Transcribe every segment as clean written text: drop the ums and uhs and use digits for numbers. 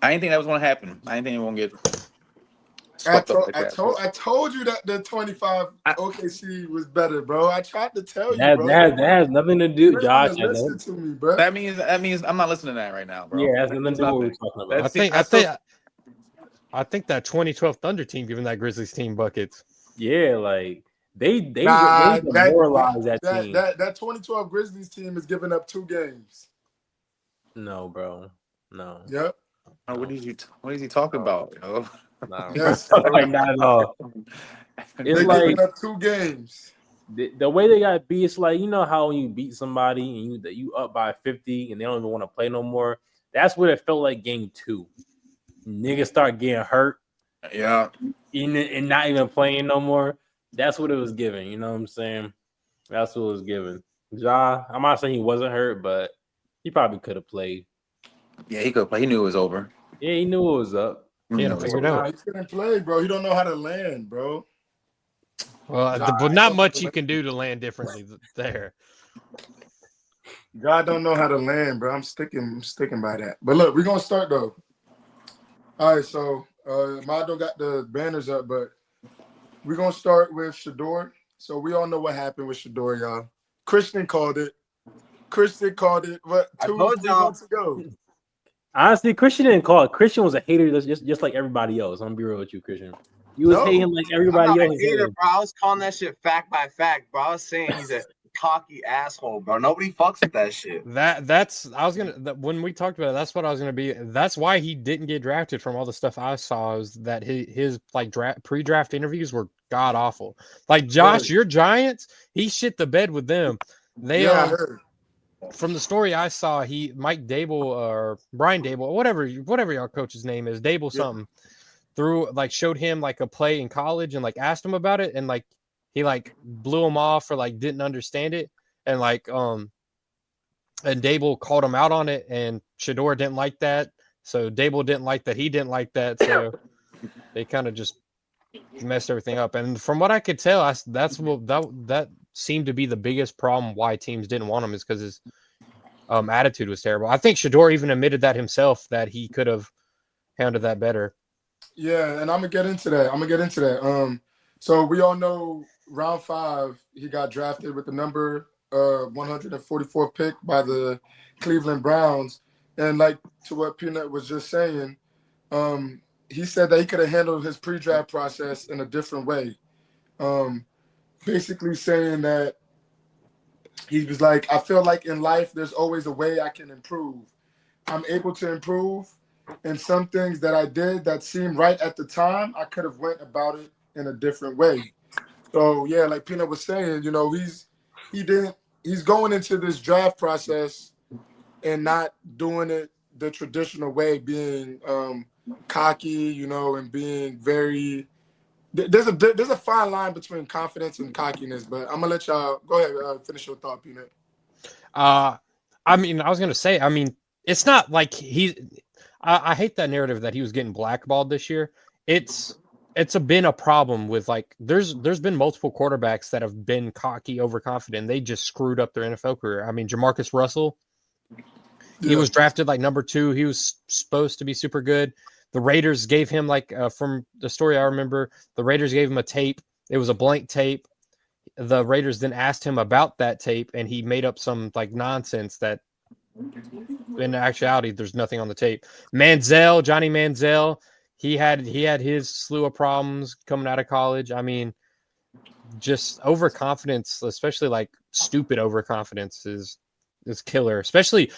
I didn't think that was gonna happen. I didn't think it was gonna get I swept up told, like I that. told, I told you that the 25 I, OKC was better, bro. I tried to tell you, That bro. that that has nothing to You do, didn't want Josh. to listen to me, bro. that means I'm not listening to that right now, Yeah, bro. it has That nothing means to do with what we're nothing. talking about. I That's it. think I think I think that 2012 Thunder team giving that Grizzlies team buckets. Yeah, like they Nah, demoralized that team. that 2012 Grizzlies team is giving up 2 games. No, bro. No. Yep. Oh, No. what is he talking about, yo? No. Yes. Like not at all. It's They're like giving up 2 games. the way they got beat. It's like, you know how when you beat somebody and you up by 50 and they don't even want to play no more. That's what it felt like game 2. Niggas start getting hurt Yeah. and not even playing no more. That's what it was giving. You know what I'm saying? That's what it was giving. Ja, I'm not saying he wasn't hurt, but he probably could have played. Yeah, he could play. He knew it was over. Yeah, he knew it was up. He had to figure it Nah, out. he couldn't play, bro. He don't know how to land, bro. Well, but not much you can do to land differently there. God don't know how to land, bro. I'm sticking by that. But look, we're gonna start though. All right, so Mado got the banners up, but we're gonna start with Shador. So we all know what happened with Shador, y'all. Christian called it. What, I 2, told 3 y'all. months ago? Honestly, Christian didn't call it. Christian was a hater, just like everybody else. I'm gonna be real with you, Christian. You was No. hating like I'm everybody not a else. hater, bro. I was calling that shit fact by fact, bro. I was saying he's a cocky asshole, bro. Nobody fucks with that shit. When we talked about it, that's what I was gonna be. That's why he didn't get drafted. From all the stuff I saw, is that his like pre-draft interviews were god awful. Like Josh, your Giants, he shit the bed with them. They Yeah, I heard. from the story I saw, Mike Dable or Brian Dable, whatever y'all coach's name is, Dable something, showed him like a play in college and like asked him about it, and like he like blew him off or like didn't understand it, and and Dable called him out on it, and Shador didn't like that, so Dable didn't like that, he didn't like that, so they kind of just messed everything up. And from what I could tell, that seemed to be the biggest problem why teams didn't want him, is because his attitude was terrible. I think Shador even admitted that himself, that he could have handled that better. Yeah, and I'm gonna get into that. So we all know round 5, he got drafted with the number 144th pick by the Cleveland Browns. And like to what Peanut was just saying, he said that he could have handled his pre-draft process in a different way. Basically saying that he was like, I feel like in life there's always a way I can improve. I'm able to improve, and some things that I did that seemed right at the time, I could have went about it in a different way. So yeah, like Peanut was saying, he's going into this draft process and not doing it the traditional way, being cocky, and being very. There's a fine line between confidence and cockiness, but I'm gonna let y'all go ahead, finish your thought, Peanut. I mean, I was gonna say, I mean, it's not like I hate that narrative that he was getting blackballed this year. It's been a problem with, like, there's been multiple quarterbacks that have been cocky, overconfident. They just screwed up their NFL career. I mean, Jamarcus Russell, he was drafted like number 2. He was supposed to be super good. The Raiders gave him from the story I remember, the Raiders gave him a tape. It was a blank tape. The Raiders then asked him about that tape, and he made up some like nonsense that in actuality there's nothing on the tape. Johnny Manziel, he had his slew of problems coming out of college. I mean, just overconfidence, especially like stupid overconfidence, is killer, especially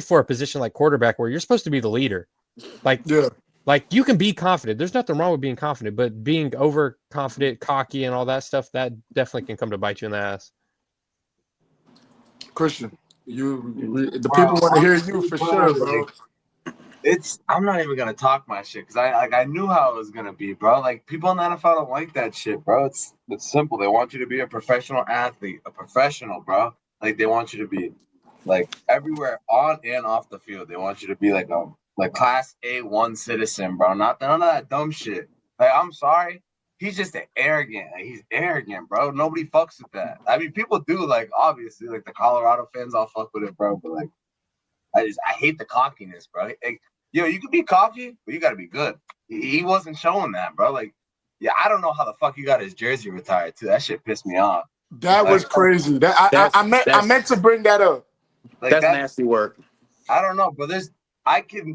for a position like quarterback where you're supposed to be the leader. Like you can be confident. There's nothing wrong with being confident, but being overconfident, cocky, and all that stuff, that definitely can come to bite you in the ass. Christian, the people want to hear you for sure, bro. I'm not even gonna talk my shit because I knew how it was gonna be, bro. Like, people in the NFL don't like that shit, bro. It's simple. They want you to be a professional athlete, a professional, bro. Like, they want you to be like everywhere on and off the field. They want you to be like class A1 citizen, bro. None of that dumb shit. Like, I'm sorry. He's just arrogant. Like, he's arrogant, bro. Nobody fucks with that. I mean, people do, like, obviously, like the Colorado fans all fuck with it, bro. But like, I hate the cockiness, bro. Like, yo, you could be cocky, but you got to be good. He wasn't showing that, bro. Like, yeah, I don't know how the fuck he got his jersey retired too. That shit pissed me off. That was crazy. That I meant to bring that up. Like That's nasty work. I don't know, but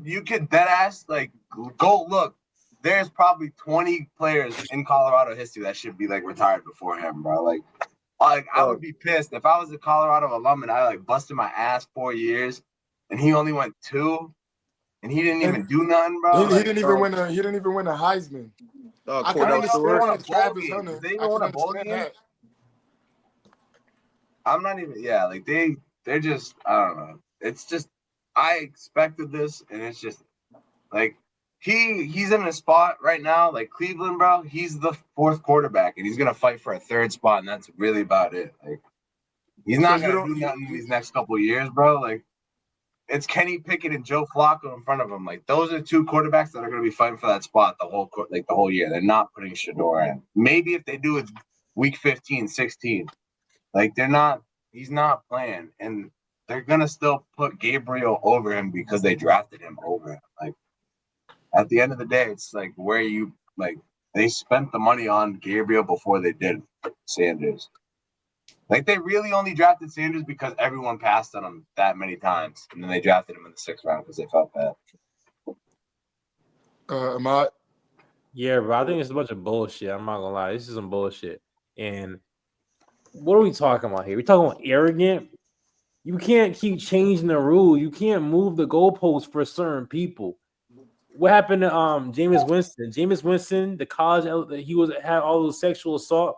you could dead ass like go look. There's probably 20 players in Colorado history that should be like retired before him, bro. Like I would be pissed if I was a Colorado alum and I like busted my ass 4 years and he only went 2 and he didn't even do nothing, bro. He didn't even win a Heisman. I can understand Travis Hunter. They even won a bowl game. I'm not even. Yeah, like they're just. I don't know. It's just. I expected this, and it's just like he's in a spot right now, like Cleveland, bro. He's the 4th quarterback, and he's gonna fight for a 3rd spot, and that's really about it. Like he's not gonna do nothing in these next couple of years, bro. Like it's Kenny Pickett and Joe Flacco in front of him. Like those are 2 quarterbacks that are gonna be fighting for that spot the whole year. They're not putting Shador in. Maybe if they do it week 15, 16. Like he's not playing, and they're gonna still put Gabriel over him because they drafted him over him. Like at the end of the day, it's like where you like they spent the money on Gabriel before they did Sanders. Like they really only drafted Sanders because everyone passed on him that many times, and then they drafted him in the 6th round because they felt bad. Ahmad? Yeah, bro. I think it's a bunch of bullshit. I'm not gonna lie. This is some bullshit. And what are we talking about here? We're talking about arrogant. You can't keep changing the rule. You can't move the goalposts for certain people. What happened to Jameis Winston? Jameis Winston, the college he had all those sexual assault,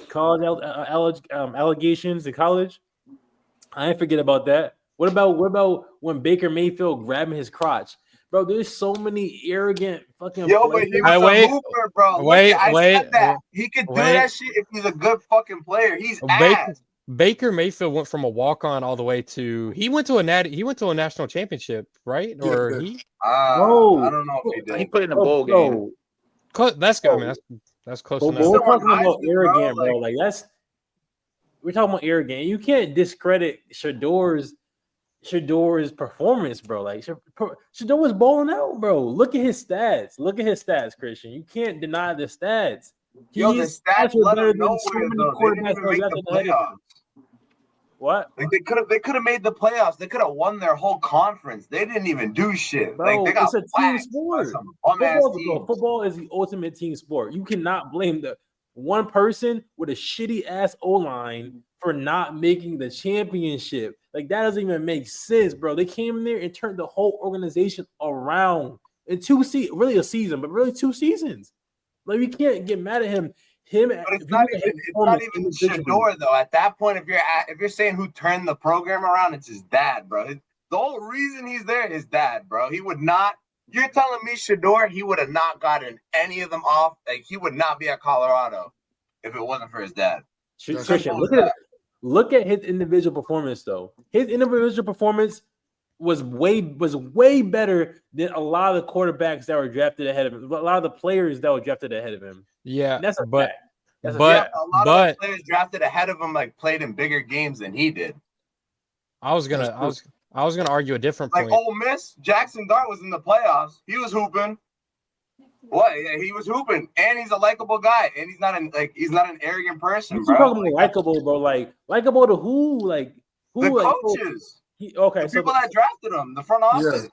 college allegations in college. I didn't forget about that. What about when Baker Mayfield grabbing his crotch? Bro, there's so many arrogant fucking Yo, players. but he was a hooper, bro. I said that. He could do that shit if he's a good fucking player. He's ass. Baker Mayfield went from a walk-on all the way to he went to a national championship, right? Or I don't know if he did. He put in a bowl game. That's good. I mean, that's close enough. We're talking about arrogant, bro. Like we're talking about arrogant. You can't discredit Shador's performance, bro. Like Shador was balling out, bro. Look at his stats. Christian. You can't deny the stats. Yo, the stats let him know where though. They didn't even make the playoffs. What? Like they could have made the playoffs. They could have won their whole conference. They didn't even do shit. Bro, like they got it's a team sport. Football is the ultimate team sport. You cannot blame the one person with a shitty ass O-line for not making the championship. Like that doesn't even make sense, bro. They came in there and turned the whole organization around in 2 seasons, really a season, but really 2 seasons. Like we can't get mad at him. But it's not even Shador though. At that point, if you're saying who turned the program around, it's his dad, bro. The whole reason he's there, his dad, bro. He would not. You're telling me Shador, he would have not gotten any of them off. Like he would not be at Colorado if it wasn't for his dad. Christian, look at his individual performance though. His individual performance was way better than a lot of the quarterbacks that were drafted ahead of him. A lot of the players that were drafted ahead of him. Yeah, that's a fact. A lot of the players drafted ahead of him like played in bigger games than he did. I was gonna argue a different point. Like Ole Miss, Jackson Dart was in the playoffs. He was hooping. What? Yeah, he was hooping, and he's a likable guy, and he's not an arrogant person, bro. Talking about likable, bro. Like likable to who? Like who? The like, coaches. The people that drafted him, the front office. Yeah.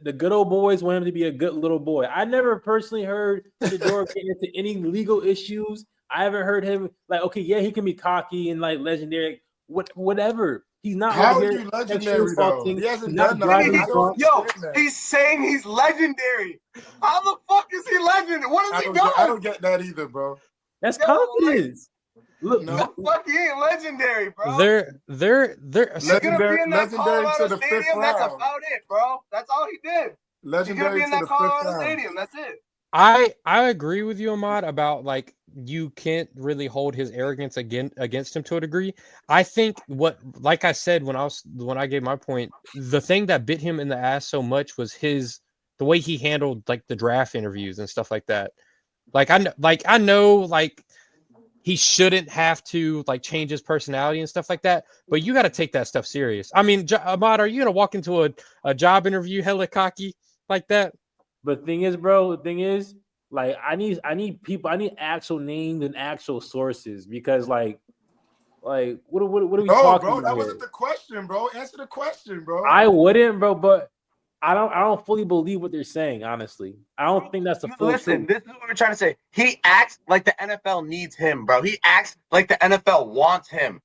The good old boys want him to be a good little boy. I never personally heard Shador get into any legal issues. I haven't heard him like, okay, yeah, he can be cocky and like legendary, whatever. He's not. How are you legendary though? He hasn't done nothing. Yo, he's saying he's legendary. How the fuck is he legendary? What has he done? I don't get that either, bro. That's confidence. Look, no, fuck, he ain't legendary, bro. They're legendary to the Stadium, 5th round. That's about it, bro. That's all he did. Legendary to the Colorado Stadium. That's it. I agree with you, Ahmad, about like you can't really hold his arrogance against him to a degree. I think like I said when I gave my point, the thing that bit him in the ass so much was the way he handled like the draft interviews and stuff like that. I know he shouldn't have to like change his personality and stuff like that, but you got to take that stuff serious. I mean, Ahmad, are you gonna walk into a job interview hella cocky? like that. But the thing is, bro, like I need people, I need actual names and actual sources because like what are we No, talking bro, about that here? wasn't the question, bro. Answer the question, bro. I wouldn't, bro, but I don't fully believe what they're saying, honestly. I don't think that's the full Listen, truth. this is what we're trying to say. He acts like the NFL needs him, bro. He acts like the NFL wants him.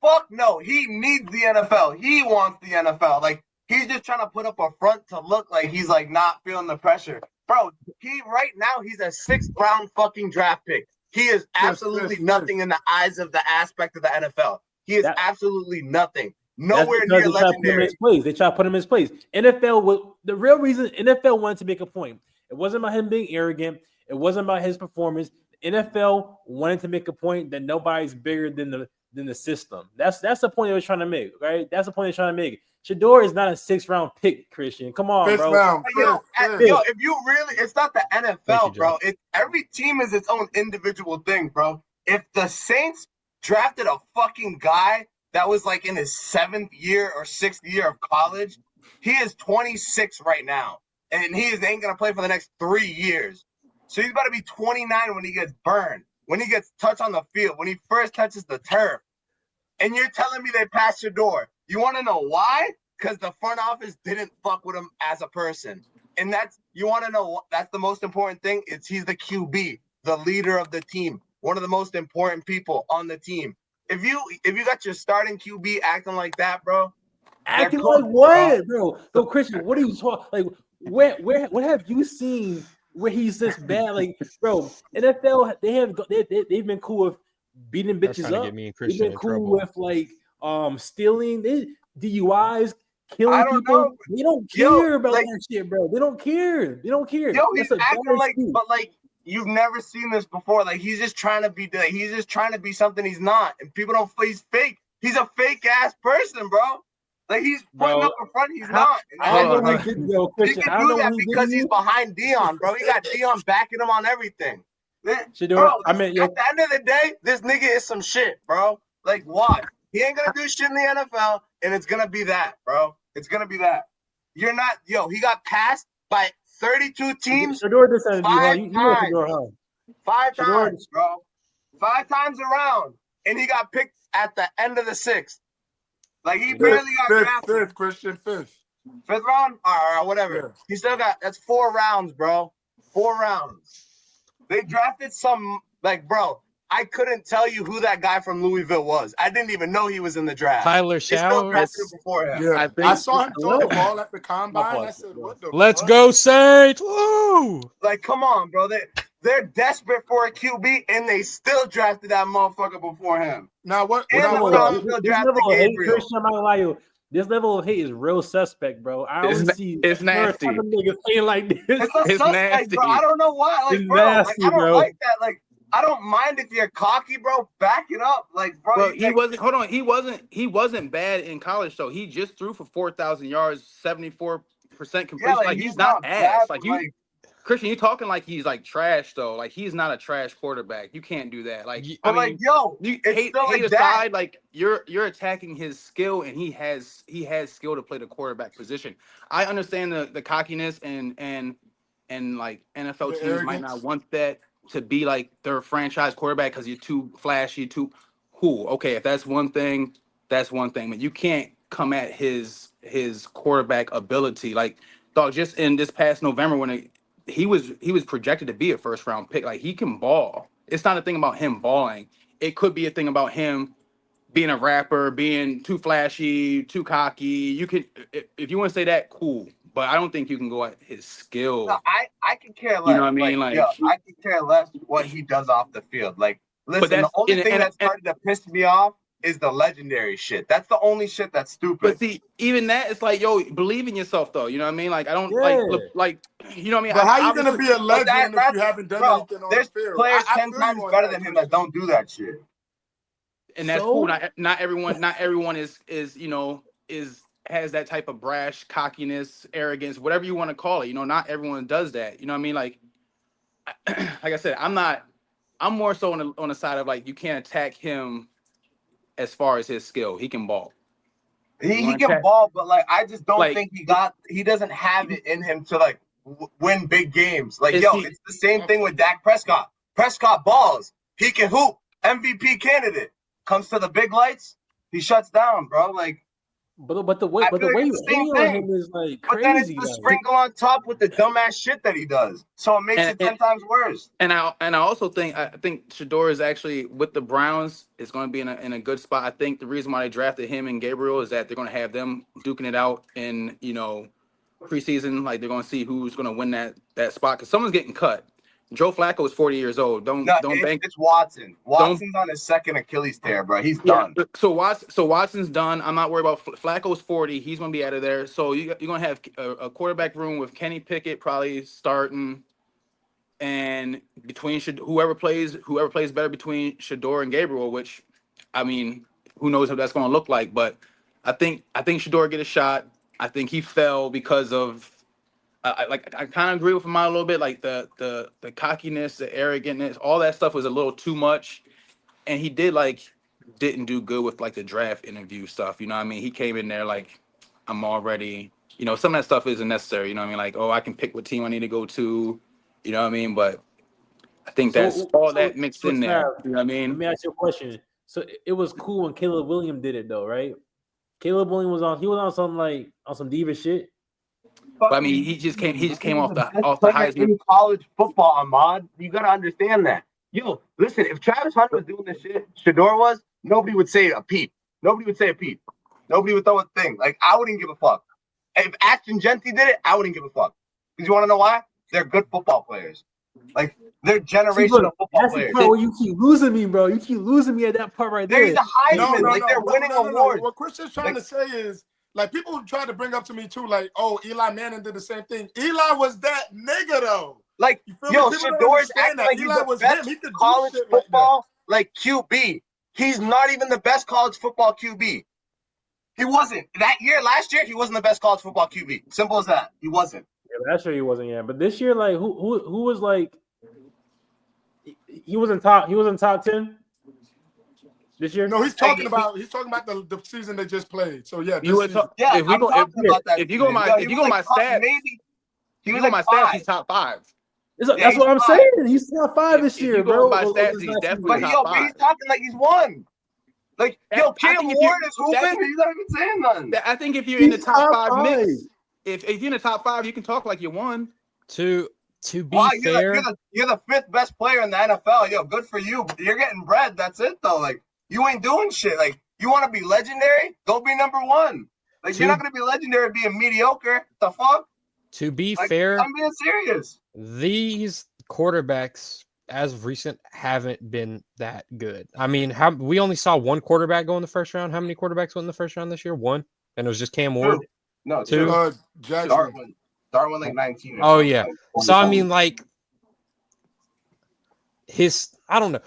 Fuck no, he needs the NFL. He wants the NFL. Like, he's just trying to put up a front to look like he's like not feeling the pressure. Bro, he right now he's a 6th round fucking draft pick. He is absolutely nothing in the eyes of the aspect of the NFL. He is absolutely nothing. Nowhere near they try to put him in legendary. his place. They try to put him in his place. NFL was the real reason NFL wanted to make a point. It wasn't about him being arrogant. It wasn't about his performance. The NFL wanted to make a point that nobody's bigger than the system. That's the point they were trying to make, right? That's the point they're trying to make. Shador is not a 6th round pick, Christian. Come on, 5th bro. round. Yo, Fifth. if you really, it's not the NFL, bro. Every team is its own individual thing, bro. If the Saints drafted a fucking guy that was like in his 7th year or 6th year of college, he is 26 right now, and ain't gonna play for the next 3 years. So he's about to be 29 when he gets burned, when he gets touched on the field, when he first touches the turf. And you're telling me they passed your door. You want to know why? Because the front office didn't fuck with him as a person. And you want to know, that's the most important thing. He's the QB, the leader of the team, one of the most important people on the team. If you got your starting QB acting like that, bro. Acting like what, bro? So Christian, what are you talking? Like, what have you seen where he's this bad? Like, bro, NFL they've been cool with beating bitches up. They've been cool with like stealing, DUIs, killing people. They don't care about that shit, bro. They don't care. They don't care. Yo, he's acting like, but like you've never seen this before. Like he's just trying to be something he's not, and people don't. He's fake. He's a fake ass person, bro. Like he's putting up a front he's not. I know he can do that because he's behind Dion, bro. He got Dion backing him on everything. Bro, at the end of the day, this nigga is some shit, bro. Like, watch. He ain't gonna do shit in the NFL, and it's gonna be that, bro. It's gonna be that. You're not, he got passed by 32 teams 5 times. 5 times, bro. 5 times around, and he got picked at the end of the 6th. Like, he barely got drafted. 5th, Christian, 5th. 5th round? All right, whatever. Yeah. He still got, that's 4 rounds, bro. 4 rounds. They drafted some, like, bro, I couldn't tell you who that guy from Louisville was. I didn't even know he was in the draft. Tyler Showers. Before him. Yeah, I saw him throw the ball at the combine. I said, what the Let's fuck? go, Saints! Woo! Like, come on, bro. They're desperate for a QB, and they still drafted that motherfucker before him. Now, what? This level of hate, Christian, I'm not gonna lie to you. This level of hate is real suspect, bro. I only see it's nasty. Niggas saying like this. It's nasty, bro. I don't know why. Like, bro, nasty, I don't like that. Like, I don't mind if you're cocky, bro. Back it up, like, bro. Well, he wasn't. Hold on, he wasn't bad in college though. He just threw for 4,000 yards, 74% completion. Yeah, like he's not bad, ass. Like you, Christian, you talking like he's like trash though. Like he's not a trash quarterback. You can't do that. Like, but I mean, you hate aside, like you're attacking his skill, and he has skill to play the quarterback position. I understand the cockiness and like NFL teams arrogance. might not want that to be like their franchise quarterback because you're too flashy, too cool. Okay, if that's one thing, that's one thing. But you can't come at his quarterback ability. Like, dog, just in this past November when he was projected to be a 1st round pick. Like, he can ball. It's not a thing about him balling. It could be a thing about him being a rapper, being too flashy, too cocky. You can, if you want to say that, cool. But I don't think you can go at his skill. No, I can care less. You know what I mean? Like, I can care less what he does off the field. Like, listen, the only thing that started to piss me off is the legendary shit. That's the only shit that's stupid. But see, even that, it's like, yo, believe in yourself, though. You know what I mean? Like, I don't like, you know what I mean? But how you gonna be a legend if you haven't done anything on the field? There's players 10 times better than him that don't do that shit. And that's cool. Not everyone is you know has that type of brash, cockiness, arrogance, whatever you want to call it. You know, not everyone does that. You know what I mean? Like I said, I'm more so on the side of like you can't attack him as far as his skill. He can ball. He can ball, but like I just don't think he doesn't have it in him to like win big games. Like, Is yo, he- it's the same thing with Dak Prescott. Prescott balls. He can hoop. MVP candidate. Comes to the big lights, he shuts down, bro. Like, But the way I feel like you it's the same hate on thing. him is like But then it's crazy. the Like, sprinkle on top with the dumbass shit that he does. So it makes and, it 10 times worse. I also think Shador is actually with the Browns is going to be in a good spot. I think the reason why they drafted him and Gabriel is that they're going to have them duking it out in preseason. Like they're going to see who's going to win that spot because someone's getting cut. Joe Flacco is 40 years old. No, Don't bank. it's Watson. Don't Watson's on his second Achilles tear, bro. He's Yeah. done. So Watson's done. I'm not worried about Flacco's 40. He's going to be out of there. So you're going to have a quarterback room with Kenny Pickett probably starting. And between whoever plays better between Shador and Gabriel, which, I mean, who knows what that's going to look like. But I think Shador get a shot. I think he fell because of I kind of agree with him a little bit. Like the cockiness, the arrogantness, all that stuff was a little too much. And he didn't do good with like the draft interview stuff. You know what I mean? He came in there like I'm already. Some of that stuff isn't necessary. You know what I mean? Like, oh, I can pick what team I need to go to. You know what I mean? But I think that's all that mixed in there. Snav, You know what I let mean? me ask you a question. So it was cool when Caleb Williams did it though, right? Caleb Williams was on some diva shit. But I mean, he just came off the Player Heisman. in college football, Ahmad. You gotta understand that. Yo, listen, if Travis Hunter was doing this shit, Shador was, nobody would say a peep. Nobody would say a peep. Nobody would throw a thing. Like, I wouldn't give a fuck. If Ashton Genty did it, I wouldn't give a fuck. Because you want to know why? They're good football players. Like, they're generational football That's the players. part where you keep losing me, bro. You keep losing me at that part right there. There's a Heisman. Like, they're winning awards. What Christian's trying to say is, like, people try to bring up to me too, like, oh, Eli Manning did the same thing. Eli was that nigga though. Like, yo, Shador's acting like he's the best college football, like QB. He's not even the best college football QB. He wasn't. Last year, he wasn't the best college football QB. Simple as that. He wasn't. Yeah, last year he wasn't. Yeah, but this year, like, who was like, he was in top 10 this year. No, he's talking about the season they just played. So yeah, If you go my stats, maybe he was my stats. He's top 5. That's what I'm saying. He's top 5 this year, bro. By stats, he's definitely top 5. But he's talking like he's won. Like, yo, Cam Ward is hooping. He's not even saying nothing. I think if you're in the top 5 mix, if you're in the top 5, you can talk like you won. To be fair, you're the 5th best player in the NFL. Yo, good for you. You're getting bread. That's it, though. Like, you ain't doing shit. Like, you want to be legendary? Go be number 1. Like, you're not going to be legendary being mediocre. The fuck? To be fair, I'm being serious. These quarterbacks, as of recent, haven't been that good. I mean, we only saw one quarterback go in the first round. How many quarterbacks went in the first round this year? 1, and it was just Cam Ward. 2. No, 2. Darwin like 19. Oh yeah. So I mean, like I don't know.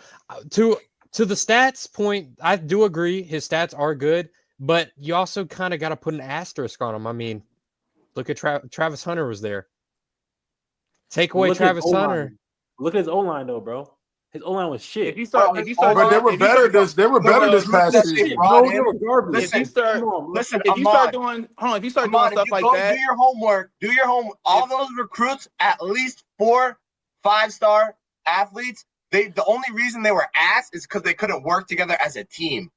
To the stats point, I do agree his stats are good, but you also kind of got to put an asterisk on him. I mean, look at Travis Hunter was there. Take away Travis Hunter. Look at his O-line though, bro. His O-line was shit. If you start, but they were better this past season. No, they were garbage. If you start doing stuff like that, do your homework. Do your homework. All those recruits, at least 4 5-star athletes, the only reason they were ass is because they couldn't work together as a team.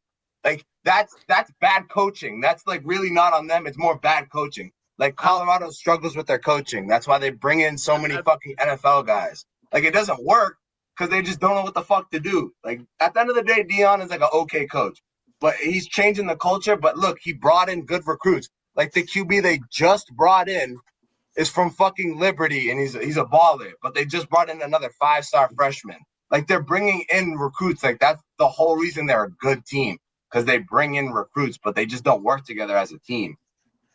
Like, that's bad coaching. That's like really not on them. It's more bad coaching. Like, Colorado struggles with their coaching. That's why they bring in so many fucking NFL guys. Like, it doesn't work because they just don't know what the fuck to do. Like, at the end of the day, Dion is like an okay coach. But he's changing the culture. But look, he brought in good recruits. Like, the QB they just brought in is from fucking Liberty, and he's a baller. But they just brought in another 5-star freshman. Like, they're bringing in recruits. Like, that's the whole reason they're a good team, because they bring in recruits, but they just don't work together as a team.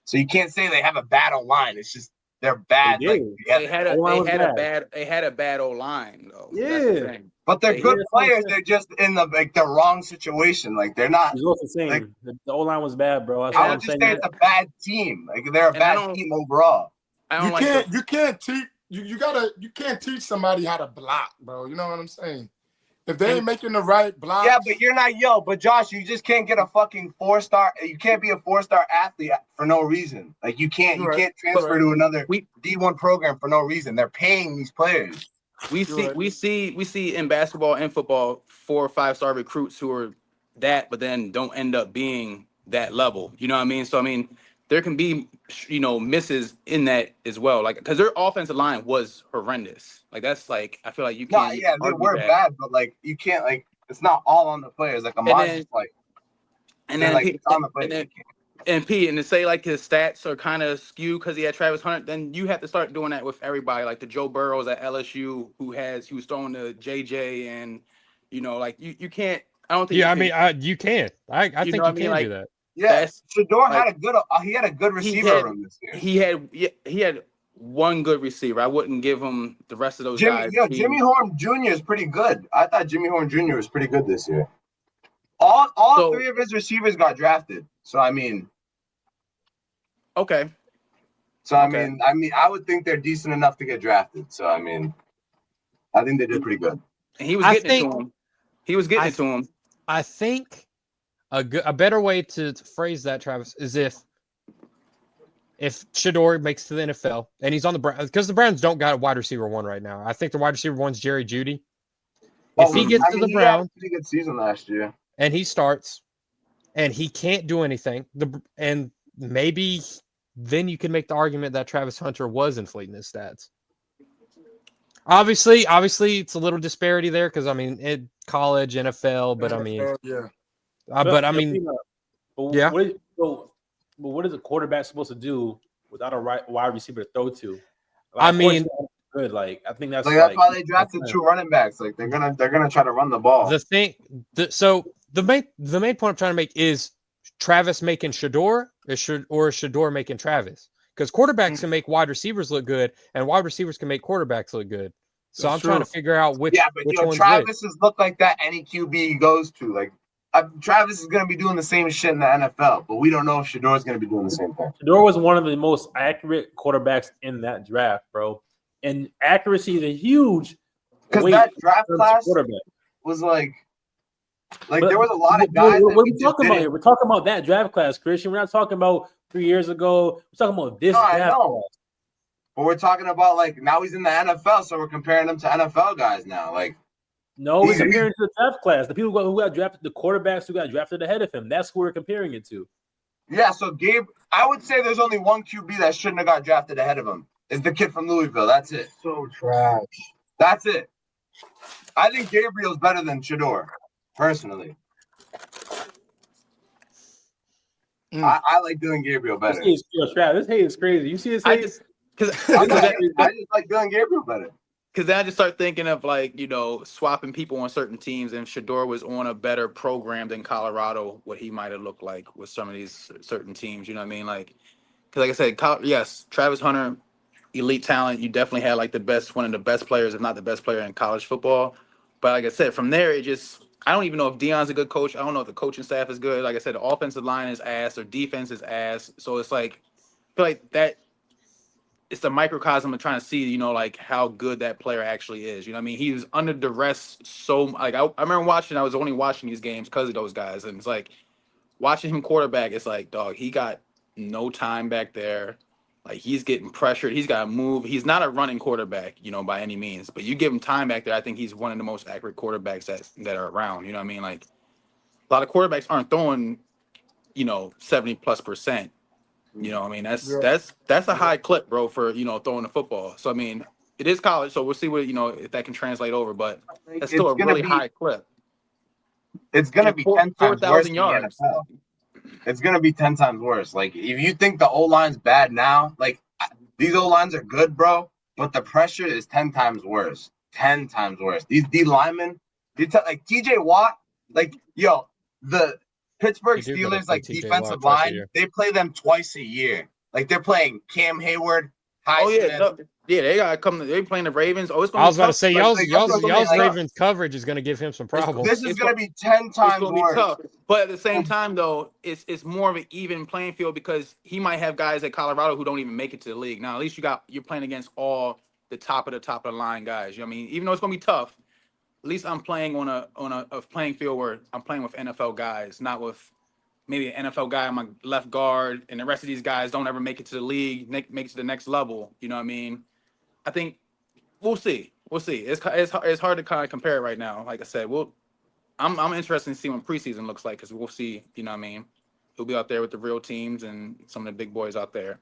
So you can't say they have a bad O-line. It's just they're bad. They had a bad O-line though. Yeah, that's the thing. But they're good players. They're just in the wrong situation. Like, they're not. He's also saying like, the O-line was bad, bro. I would just say it's a bad team. Like, they're a bad team overall. You can't teach somebody how to block, bro. You know what I'm saying? If they ain't making the right blocks, Yeah, but you're not But Josh, you just can't get a fucking 4-star. You can't be a 4-star athlete for no reason. Like you can't You're right. transfer You're to another We D1 program for no reason. They're paying these players. we You're see right. we see in basketball and football 4 or 5 star recruits who are that, but then don't end up being that level. You know what I mean? So I mean, there can be misses in that as well. Like because their offensive line was horrendous. Like that's like I feel like you No, can't even yeah, they argue were that. bad, but like you can't it's not all on the players. Like And Ahmad's then just like and they're then like P- it's on the and players. then and P and to say like his stats are kind of skewed because he had Travis Hunter, then you have to start doing that with everybody, like the Joe Burrows at LSU who was throwing to JJ and like you can't. I don't think Yeah, you I can. mean, you can. I You know think what I you mean? can do Like that. Yeah, that's Shador like had a good he receiver had room this year. he had one good receiver. I wouldn't give him the rest of those guys. Jimmy Horn Jr. is pretty good. I thought Jimmy Horn Jr. was pretty good this year. All So 3 of his receivers got drafted. So I mean, okay, I okay. mean, I would think they're decent enough to get drafted. So I mean, I think they did pretty good. And he was I getting it think to him. He was getting I it to him. I think a better way to phrase that, Travis, is if Shador makes to the NFL and he's on the Browns, because the Browns don't got a wide receiver one right now. I think the wide receiver one's Jerry Jeudy. If he gets to the he had a Browns pretty good season last year. and he starts and he can't do anything, and maybe then you can make the argument that Travis Hunter was inflating his stats. Obviously, it's a little disparity there because I mean, college, NFL, but I mean, yeah. but I mean, yeah. What is a quarterback supposed to do without a wide receiver to throw to? Like, I of course mean, good. Like I think that's That's why they drafted 2 running backs. Like they're gonna try to run the ball. so the main point I'm trying to make is Travis making Shador, or Shador making Travis, because quarterbacks can make wide receivers look good, and wide receivers can make quarterbacks look good. So That's I'm trying to true. figure out which but one's Travis has looked like that any QB he goes to. Like Travis is gonna be doing the same shit in the NFL, but we don't know if Shador's gonna be doing the same thing. Shador was one of the most accurate quarterbacks in that draft, bro. And accuracy is a huge Because weight that draft in terms of class quarterback. was like But there was a lot of guys. What that are we talking about here? We're talking about that draft class, Christian. We're not talking about 3 years ago. We're talking about this No, I draft know. class. But we're talking about like now he's in the NFL, so we're comparing him to NFL guys now. Like No, we're comparing to the draft class. The people who got drafted, the quarterbacks who got drafted ahead of him. That's who we're comparing it to. yeah, so I would say there's only one QB that shouldn't have got drafted ahead of him. Is the kid from Louisville. That's it. So trash. That's it. I think Gabriel's better than Shador, personally. I like Dylan Gabriel better. This hate is crazy. You see this I hate? just because I just like Dylan Gabriel better. Because then I just start thinking of like, swapping people on certain teams, and Shador was on a better program than Colorado, what he might have looked like with some of these certain teams. You know what I mean? Like, because like I said, yes, Travis Hunter, elite talent. You definitely had like one of the best players, if not the best player in college football. But like I said, from there, I don't even know if Deion's a good coach. I don't know if the coaching staff is good. Like I said, the offensive line is ass, their defense is ass. So it's like, I feel like that. It's the microcosm of trying to see, like how good that player actually is. You know what I mean? He was under duress like I remember watching, I was only watching these games because of those guys. And it's like watching him quarterback, it's like, dog, he got no time back there. Like he's getting pressured. He's got to move. He's not a running quarterback, by any means. But you give him time back there, I think he's one of the most accurate quarterbacks that are around. You know what I mean? Like a lot of quarterbacks aren't throwing, 70+%. You know, I mean, that's a high clip, bro, for throwing the football. So I mean, it is college, so we'll see what if that can translate over. But that's still a really high clip. It's gonna be 10 times worse in the yards. NFL. It's gonna be 10 times worse. Like if you think the O line's bad now, like these O lines are good, bro, but the pressure is 10 times worse. 10 times worse. These D linemen, like TJ Watt, like the Pittsburgh Steelers, like defensive line, they play them twice a year. Like they're playing Cam Hayward, Highsmith. They gotta come. They're playing the Ravens. Oh, it's gonna I was about to say, y'all's like, Ravens coverage is going to give him some problems. This is going to be 10 times worse. Tough. But at the same time, though, it's more of an even playing field because he might have guys at Colorado who don't even make it to the league. Now, at least you're playing against all the top of the line guys. You know what I mean? Even though it's gonna be tough, least I'm playing on a playing field where I'm playing with NFL guys, not with maybe an NFL guy on my left guard, and the rest of these guys don't ever make it to the league, make it to the next level. You know what I mean? I think we'll see. We'll see. It's hard to kind of compare it right now. Like I said, I'm interested in seeing what preseason looks like because we'll see. You know what I mean? We'll be out there with the real teams and some of the big boys out there.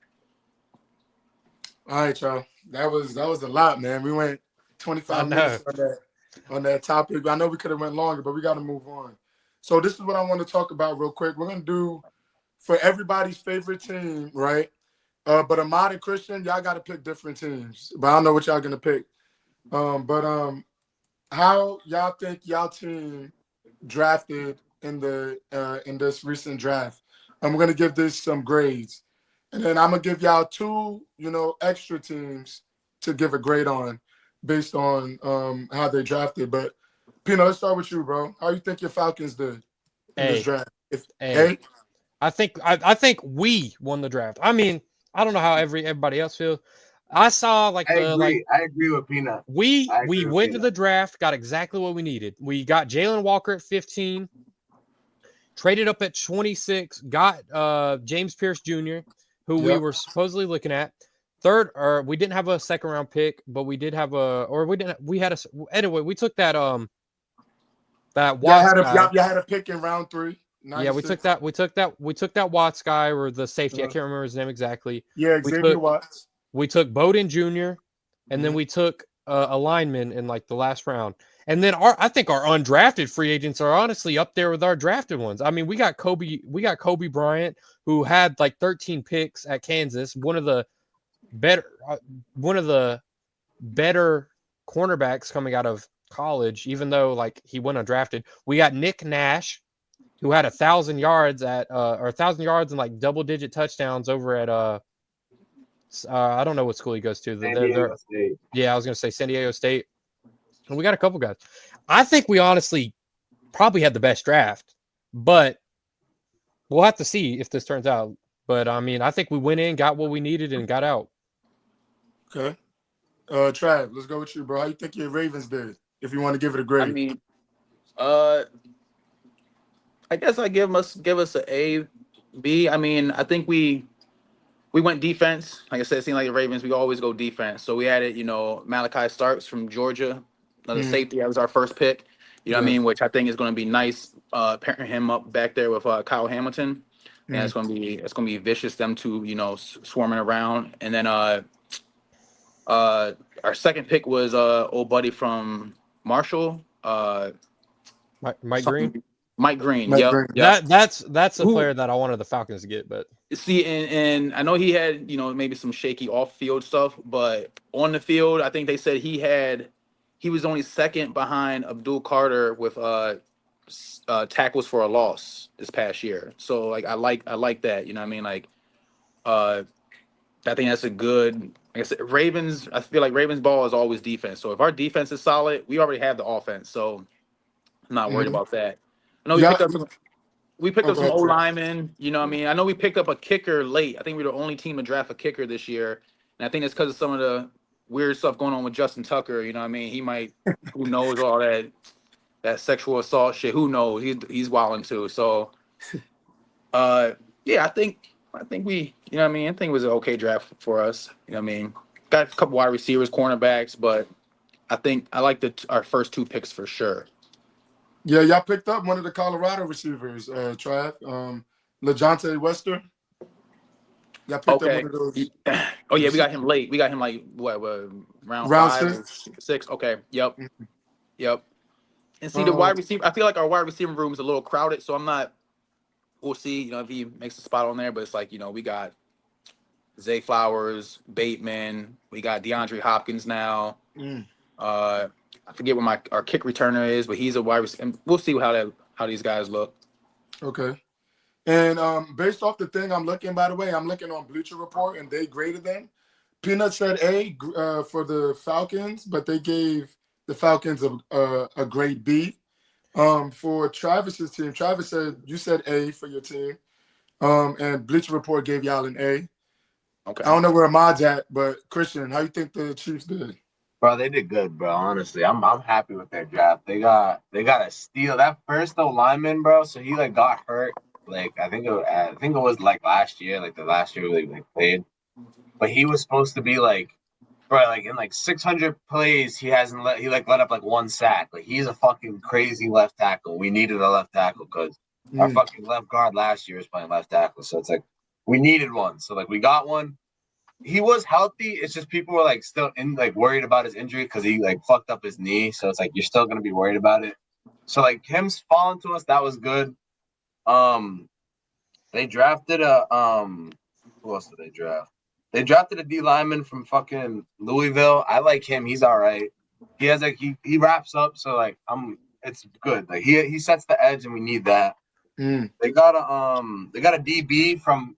All right, y'all. That was a lot, man. We went I 25 know. minutes on that topic. I know we could have went longer, but we got to move on. So this is what I want to talk about real quick. We're gonna do for everybody's favorite team, right? But Ahmad and Christian, y'all got to pick different teams. But I don't know what y'all gonna pick. But how y'all think y'all team drafted in this recent draft? I'm gonna give this some grades, and then I'm gonna give y'all two, extra teams to give a grade on, based on how they drafted. But Pino, let's start with you, bro. How you think your Falcons did in this A. draft? If A. A, I think we won the draft. I mean, I don't know how everybody else feels. I saw I agree. I agree with Peanut. we I agree with went to Peanut. the draft, got exactly what we needed. We got Jalen Walker at 15, traded up at 26, got James Pierce Jr., who we yep, were supposedly looking at. Third, or we didn't have a second round pick, but we did have anyway, we took that Watts guy. y'all had a pick in round 3, Yeah, we took 96. that Watts guy or the safety. I Uh, can't remember his name exactly. yeah, We Xavier took Watts. we took Bowden Jr. and then Mhm. we took a lineman in like the last round. And then I think our undrafted free agents are honestly up there with our drafted ones. I mean, we got Kobe Bryant, who had like 13 picks at Kansas, better one of the better cornerbacks coming out of college, even though like he went undrafted. We got Nick Nash, who had 1,000 yards or 1,000 yards and like double digit touchdowns over at I don't know what school he goes to. San Diego State. Yeah, I was gonna say San Diego State. And we got a couple guys. I think we honestly probably had the best draft, but we'll have to see if this turns out. But I mean, I think we went in, got what we needed, and got out. Okay. Trav, let's go with you, bro. How you think your Ravens did? If you want to give it a I grade. mean, I guess I give us a A, B. I mean, I think we went defense. Like I said, it seemed like the Ravens, we always go defense. So we added, Malachi Starks from Georgia, another Mm, safety. That was our first pick. You know what I yeah. mean? Which I think is going to be nice. Pairing him up back there with Kyle Hamilton. And Mm. it's gonna be vicious. Them two, swarming around. And then our second pick was old buddy from Marshall. Mike Green. Something Mike Green. Mike Yep, Green. yep. That's a Who player that I wanted the Falcons to get, but see, and I know he had, maybe some shaky off field stuff, but on the field, I think they said he was only second behind Abdul Carter with tackles for a loss this past year. So like I like that, you know what I mean? Like I think that's a good, like I said, Ravens, I feel like Ravens ball is always defense. So if our defense is solid, we already have the offense. So I'm not worried Mm-hmm. about that. I know Yeah. we picked Oh, up go some ahead, O Trav. linemen. You know what I mean? I know we picked up a kicker late. I think we were the only team to draft a kicker this year. And I think it's because of some of the weird stuff going on with Justin Tucker. You know what I mean? He might, who knows, all that sexual assault shit. Who knows? He's wilding too. So yeah, I think we, you know what I mean? I think it was an okay draft for us. You know what I mean? Got a couple wide receivers, cornerbacks, but I think I like our first two picks for sure. Yeah, y'all picked up one of the Colorado receivers, Trav. LeJontay Wester. Y'all picked up one Okay. of those Oh yeah, we receivers. got him late. We got him like what round Round 5 or 6. 6. Okay. Yep. Mhm. Yep. And see the Um, wide receiver. I feel like our wide receiver room is a little crowded, so I'm not. We'll see. If he makes a spot on there, but it's like we got Zay Flowers, Bateman. We got DeAndre Hopkins now. mm, I forget what our kick returner is, but he's a wide receiver. We'll see how these guys look. okay. And based off the thing I'm looking, by the way, I'm looking on Bleacher Report, and they graded them. Peanut said A for the Falcons, but they gave the Falcons a grade B. For Travis's team, Travis said you said A for your team, and Bleacher Report gave y'all an A. Okay. I don't know where Ahmad's at, but Christian, how you think the Chiefs did? Bro, they did good, bro. Honestly, I'm happy with their draft. They got a steal. That first though lineman, bro. So he like got hurt. Like I think it was like last year, like the last year we like played. But he was supposed to be like, bro, like in like 600 plays, he like let up like one sack. Like he's a fucking crazy left tackle. We needed a left tackle because our Mm. fucking left guard last year was playing left tackle. So it's like we needed one. So like we got one. He was healthy. It's just people were like still in like worried about his injury because he like fucked up his knee. So it's like you're still gonna be worried about it. So like him falling to us, that was good. Um, they drafted a who else did they draft? They drafted a D lineman from fucking Louisville. I like him. He's all right. He has like he wraps up. So like it's good. Like he sets the edge, and we need that. Mm. They got a DB from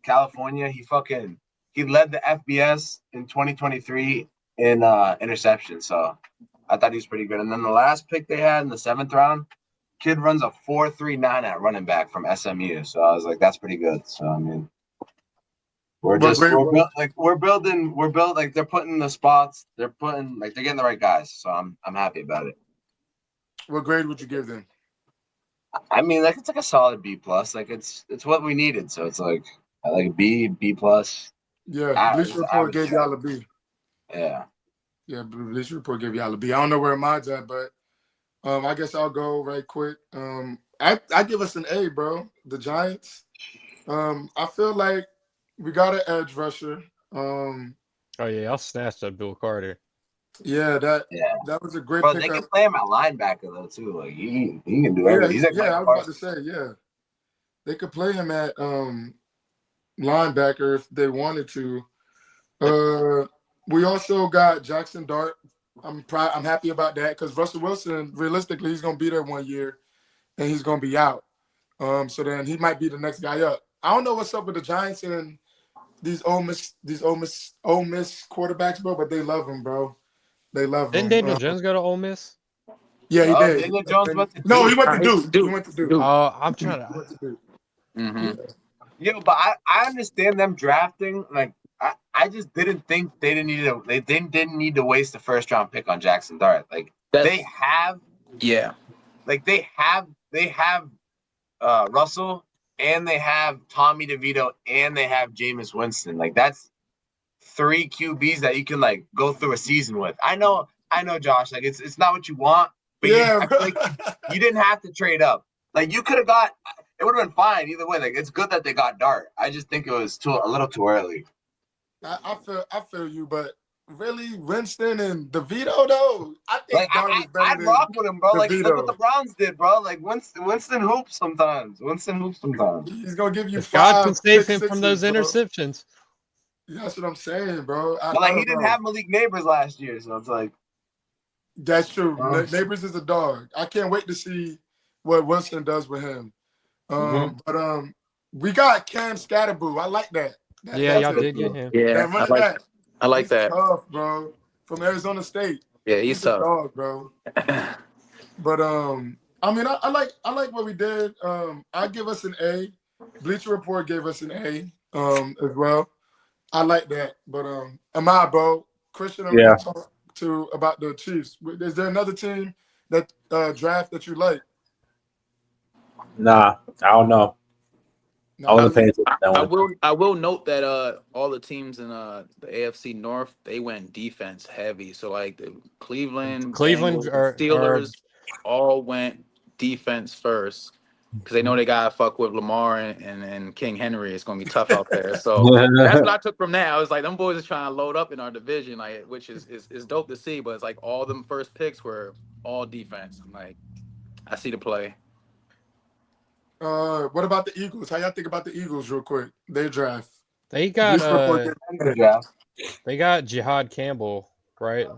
California. He led the FBS in 2023 in interception. So I thought he was pretty good. And then the last pick they had in the 7th round, kid runs a 4.39 at running back from SMU. So I was like, that's pretty good. So I mean, What grade? we're building like they're putting the spots. They're getting the right guys. So I'm happy about it. What grade would you give them? I mean, like it's like a solid B plus. Like it's what we needed. So it's like I like a B plus. Yeah, Bleacher Report Average gave y'all a B. Yeah. Yeah, Bleacher Report gave y'all a B. I don't know where mine's at, but I guess I'll go right quick. I give us an A, bro. The Giants. I feel like we got an edge rusher. Oh yeah, I'll snatch that Bill Carter. Yeah, Yeah. that was a great Bro, they pickup. can play him at linebacker though too. Like he can do everything. He's like I Michael was about to Parsons. say, yeah, they could play him at linebacker if they wanted to. We also got Jackson Dart. I'm happy about that because Russell Wilson, realistically, he's gonna be there 1 year and he's gonna be out. So then he might be the next guy up. I don't know what's up with the Giants and these Ole Miss quarterbacks, bro, but they love him, bro. They love Didn't him. Daniel Jones go to Ole Miss? Yeah, he Oh, did. Daniel Jones went to No, he Duke. went to Duke. He Dude, went to Duke. dude. I'm trying He to. went to Duke. Mm-hmm. Yeah. Yo, but I understand them drafting. Like I just didn't think they didn't need to waste the 1st round pick on Jackson Dart. Like That's yeah. they have Russell and they have Tommy DeVito and they have Jameis Winston. Like that's 3 QBs that you can like go through a season with. I know, Josh. Like it's not what you want, but Yeah, I bro. feel like you didn't have to trade up. Like you could have got. It would have been fine either way. Like it's good that they got Dart. I just think it was a little too early. I feel you, but really, Winston and DeVito though, I Like think Dart is better I'd than rock with him, bro. Like look what the DeVito. Browns did, bro. Like Winston hoops sometimes. He's gonna give you If God can 5 save pick him from sixes, those bro. interceptions, That's what I'm saying, bro. But I like he don't didn't know. have Malik Neighbors last year, so it's like. That's true. Uh, Neighbors is a dog. I can't wait to see what Winston does with him. But we got Cam Scatterboo. I like that. yeah, That's y'all it. did get him. Yeah, That running back. I like He's that. tough, bro. From Arizona State. Yeah, he's He's a tough. dog, bro. But I mean, I like what we did. I give us an A. Bleacher Report gave us an A as well. I like that. But Ahmad, bro, Christian already Yeah. talked to about the Chiefs. Is there another team that draft that you like? Nah, I don't know. I wasn't paying attention to that one. I will note that all the teams in the AFC North, they went defense heavy. So like the Cleveland, Cleveland Bengals, are Steelers all went defense first because they know they gotta fuck with Lamar and King Henry. It's gonna be tough out there. So that's what I took from that. I was like, them boys are trying to load up in our division, like which is dope to see. But it's like all them first picks were all defense. I'm like, I see the play. What about the Eagles? How y'all think about the Eagles, real quick? Their draft. they got Bleacher Report gave- yeah. they got Jihad Campbell, right?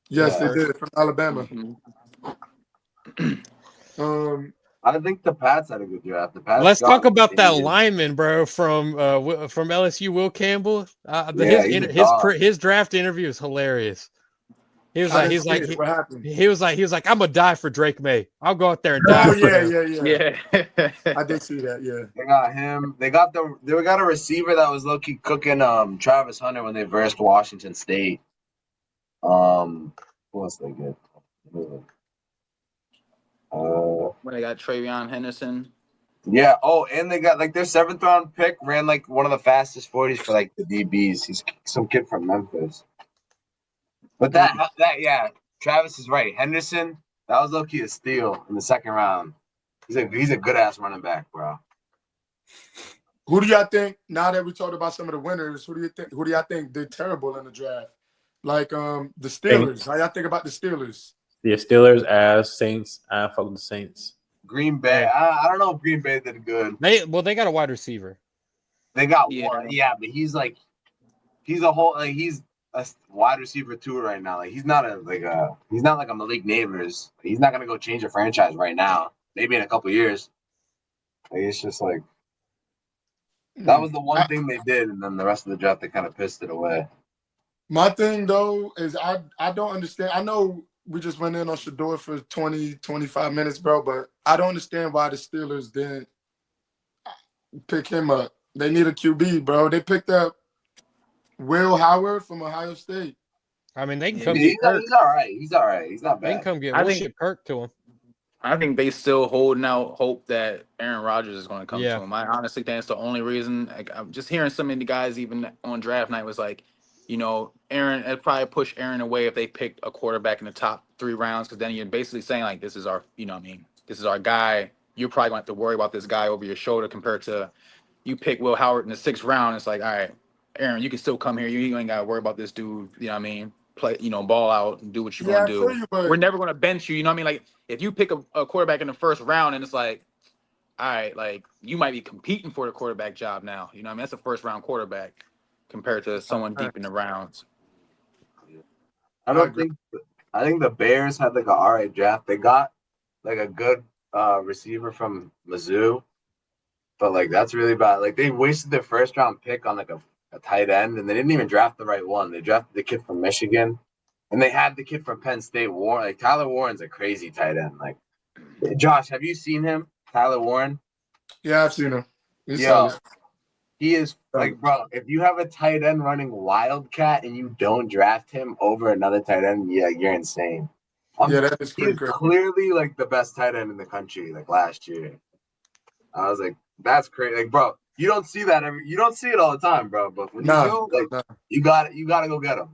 Yes, Yeah. they did from Alabama. Mhm. I think the Pats had a good draft. The Pats. Let's talk got about what that they needed. lineman, bro, from LSU, Will Campbell. Yeah, he's a dog. His draft interview is hilarious. He was I like, didn't he's see like, it. What happened? he was like, I'm gonna die for Drake May. I'll go out there and die. Oh for him. yeah. Yeah. I did see that. Yeah. They got him. They got a receiver that was low key cooking Travis Hunter when they versed Washington State. Who else they get? When they got Travion Henderson. Yeah. Oh, and they got like their 7th round pick ran like one of the fastest 40s for like the DBs. He's some kid from Memphis. But yeah, Travis is right. Henderson, that was low key a steal in the 2nd round. He's a good ass running back, bro. Who do y'all think? Now that we talked about some of the winners, who do y'all think did terrible in the draft? Like the Steelers. How y'all think about the Steelers? The Steelers as Saints. I fuck with the Saints. Green Bay. I don't know if Green Bay did good. They got a wide receiver. They got Yeah. one. Yeah, but he's a wide receiver too right now. Like he's not like a Malik Neighbors. He's not gonna go change a franchise right now. Maybe in a couple years. Like it's just like that was the one thing they did, and then the rest of the draft they kind of pissed it away. My thing though is I don't understand. I know we just went in on Shador for 20, 25 minutes, bro, but I don't understand why the Steelers didn't pick him up. They need a QB, bro. They picked up Will Howard from Ohio State. I mean, they can come He's get Kirk. all right. He's all right. He's not They can bad. come get. I We'll think- ship Kirk to him. I think they still holding out hope that Aaron Rodgers is going to come Yeah. to him. I honestly think that's the only reason. Like, I'm just hearing some of the guys even on draft night was like, Aaron, it'd probably push Aaron away if they picked a quarterback in the top 3 rounds, because then you're basically saying like, this is our, this is our guy. You're probably going to have to worry about this guy over your shoulder compared to you pick Will Howard in the 6th round. It's like, all right, Aaron, you can still come here. You ain't got to worry about this dude. You know what I mean? Play, ball out and do what you're Yeah, going I to feel do. you, but We're never going to bench you. You know what I mean? Like, if you pick a quarterback in the 1st round and it's like, all right, like you might be competing for the quarterback job now. You know what I mean? That's a 1st-round quarterback compared to someone deep in the rounds. I think the Bears had like an all right draft. They got like a good receiver from Mizzou, but like that's really bad. Like they wasted their 1st-round pick on like a tight end, and they didn't even draft the right one. They drafted the kid from Michigan, and they had the kid from Penn State. Warren, like Tyler Warren's a crazy tight end. Like Josh, have you seen him? Tyler Warren? yeah, I've seen him. He's Yo, solid. he is like, bro, if you have a tight end running Wildcat and you don't draft him over another tight end, yeah, you're insane. Yeah, that is pretty He's crazy. clearly like the best tight end in the country, like last year. I was like, that's crazy. Like, bro, you don't see it all the time, bro. But when you do, like you got to go get him.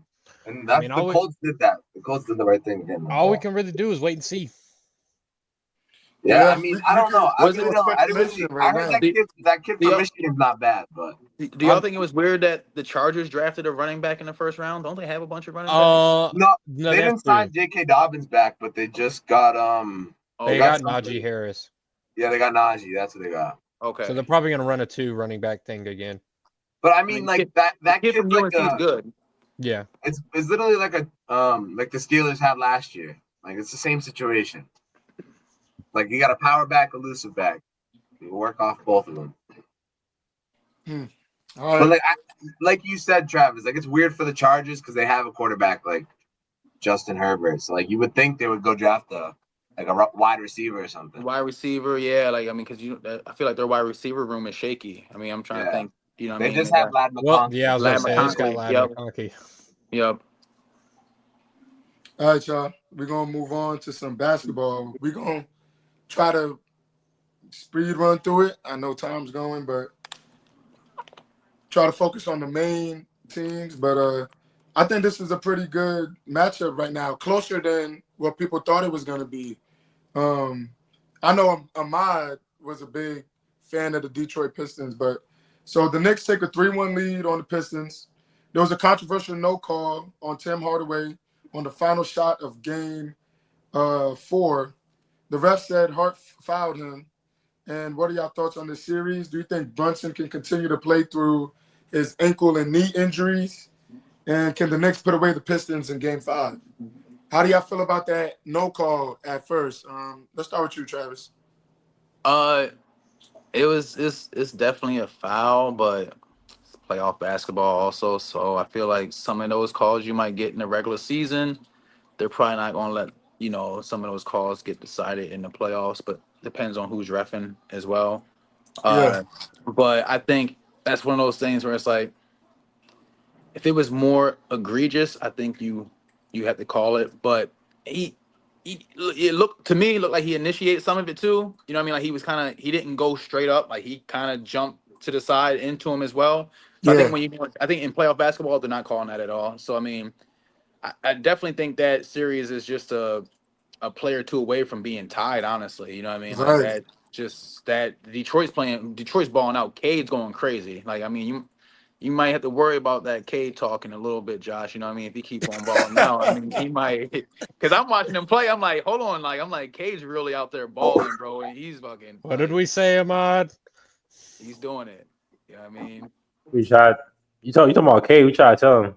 And that's the Colts did that. The Colts did the right thing again. All we can really do is wait and see. Yeah, I mean, I don't know. I really don't. I heard that kid from Michigan's not bad, but do y'all think it was weird that the Chargers drafted a running back in the 1st round? Don't they have a bunch of running no, backs? they didn't sign J.K. Dobbins back, but they just got They got Najee Harris. Yeah, they got Najee. That's what they got. Okay. So they're probably gonna run a 2 running back thing again. But I mean, like that kid from UNC is good. Yeah. It's literally like like the Steelers had last year. Like it's the same situation. Like you got a power back, elusive back. You work off both of them. All But right. like you said, Travis, like it's weird for the Chargers because they have a quarterback like Justin Herbert. So like you would think they would go draft a wide receiver or something. Wide receiver, yeah. Like I mean, because I feel like their wide receiver room is shaky. I mean, I'm trying to think. You know, what I They mean, just have Lad McConkey. Well, yeah, I was gonna say they just got McConkey, Lad yep. McConkey. Yep. All right, y'all. We're gonna move on to some basketball. We're gonna try to speed run through it. I know time's going, but try to focus on the main teams. But I think this is a pretty good matchup right now, closer than what people thought it was gonna be. I know Ahmad was a big fan of the Detroit Pistons, but so the Knicks take a 3-1 lead on the Pistons. There was a controversial no call on Tim Hardaway on the final shot of game 4. The ref said Hart fouled him. And what are y'all thoughts on this series? Do you think Brunson can continue to play through his ankle and knee injuries? And can the Knicks put away the Pistons in game 5? How do y'all feel about that no call at first? Let's start with you, Travis. It's definitely a foul, but it's playoff basketball also. So I feel like some of those calls you might get in the regular season, they're probably not gonna let some of those calls get decided in the playoffs. But depends on who's reffing as well. But I think that's one of those things where it's like, if it was more egregious, I think you you have to call it. But it looked like he initiated some of it too. You know what I mean? Like he didn't go straight up. Like he kind of jumped to the side into him as well. So Yeah. I think in playoff basketball they're not calling that at all. So I mean, I definitely think that series is just a player or two away from being tied. Honestly, you know what I mean? Like Right. that. Just that Detroit's balling out. Cade's going crazy. Like I mean, you might have to worry about that Cade talking a little bit, Josh. You know what I mean? If he keep on balling out, I mean, he might. Because I'm watching him play. I'm like, hold on. Like I'm like, Cade's really out there balling, bro, and he's fucking. What did we say, Ahmad? He's doing it. You know what I mean? We tried. You talking about K? We try to tell him.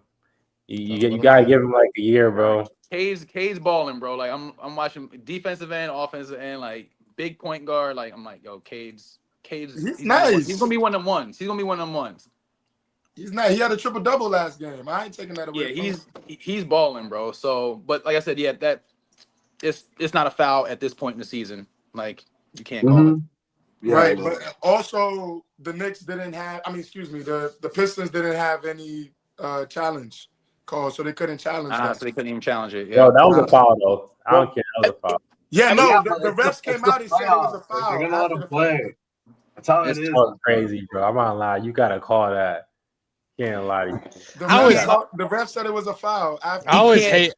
You gotta give him like a year, bro. Cade's balling, bro. Like I'm watching defensive end, offensive end, like big point guard. Like I'm like, yo, Cade's He's nice. He's gonna be one of them ones. He's gonna be one of them ones. He's not. He had a triple double last game. I ain't taking that away. Yeah, he's balling, bro. So, but like I said, yeah, that it's not a foul at this point in the season. Like you can't call it. Yeah, right, yeah. but also the Knicks didn't have. I mean, excuse me, the Pistons didn't have any challenge call, so they couldn't challenge that. So they couldn't even challenge it. Yo, Yeah, that was a foul though. I don't care. That was a foul. Yeah, no, Yeah, the refs came out. He said it was a foul. They're gonna let after him the play. fact. That's how it It's is. so crazy, bro. I'm not gonna lie. You gotta call that. Can't lie to you. The ref said it was a foul. After I always can't- hate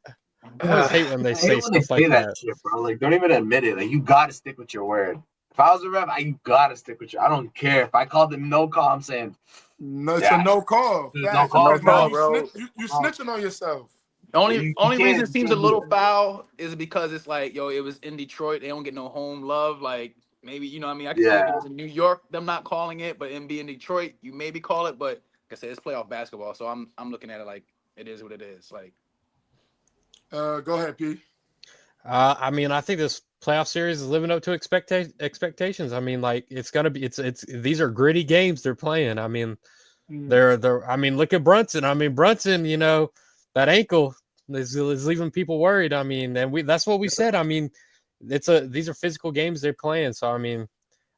when they I say hate when they stuff like say that. shit, bro. Like, don't even admit it. Like, you gotta stick with your word. If I was a ref, you gotta stick with your. I don't care if I called them no call. I'm saying no, it's a no call. There's Facts. no call, Because now bro. you snitching on yourself. The You only can't- reason it you seems a can't little do it. foul is because it's like, yo, it was in Detroit. They don't get no home love. Like maybe, you know what I mean? I can see if it was in New York, them not calling it, but in being Detroit, you maybe call it. But like I said, it's playoff basketball, so I'm looking at it like it is what it is. Like Go ahead, P. I mean, I think this playoff series is living up to expectations. I mean, like it's gonna be. It's these are gritty games they're playing. I mean, they're. I mean, look at Brunson. I mean, Brunson. You know, that ankle is leaving people worried. I mean, and that's what we said. I mean, these are physical games they're playing. So I mean,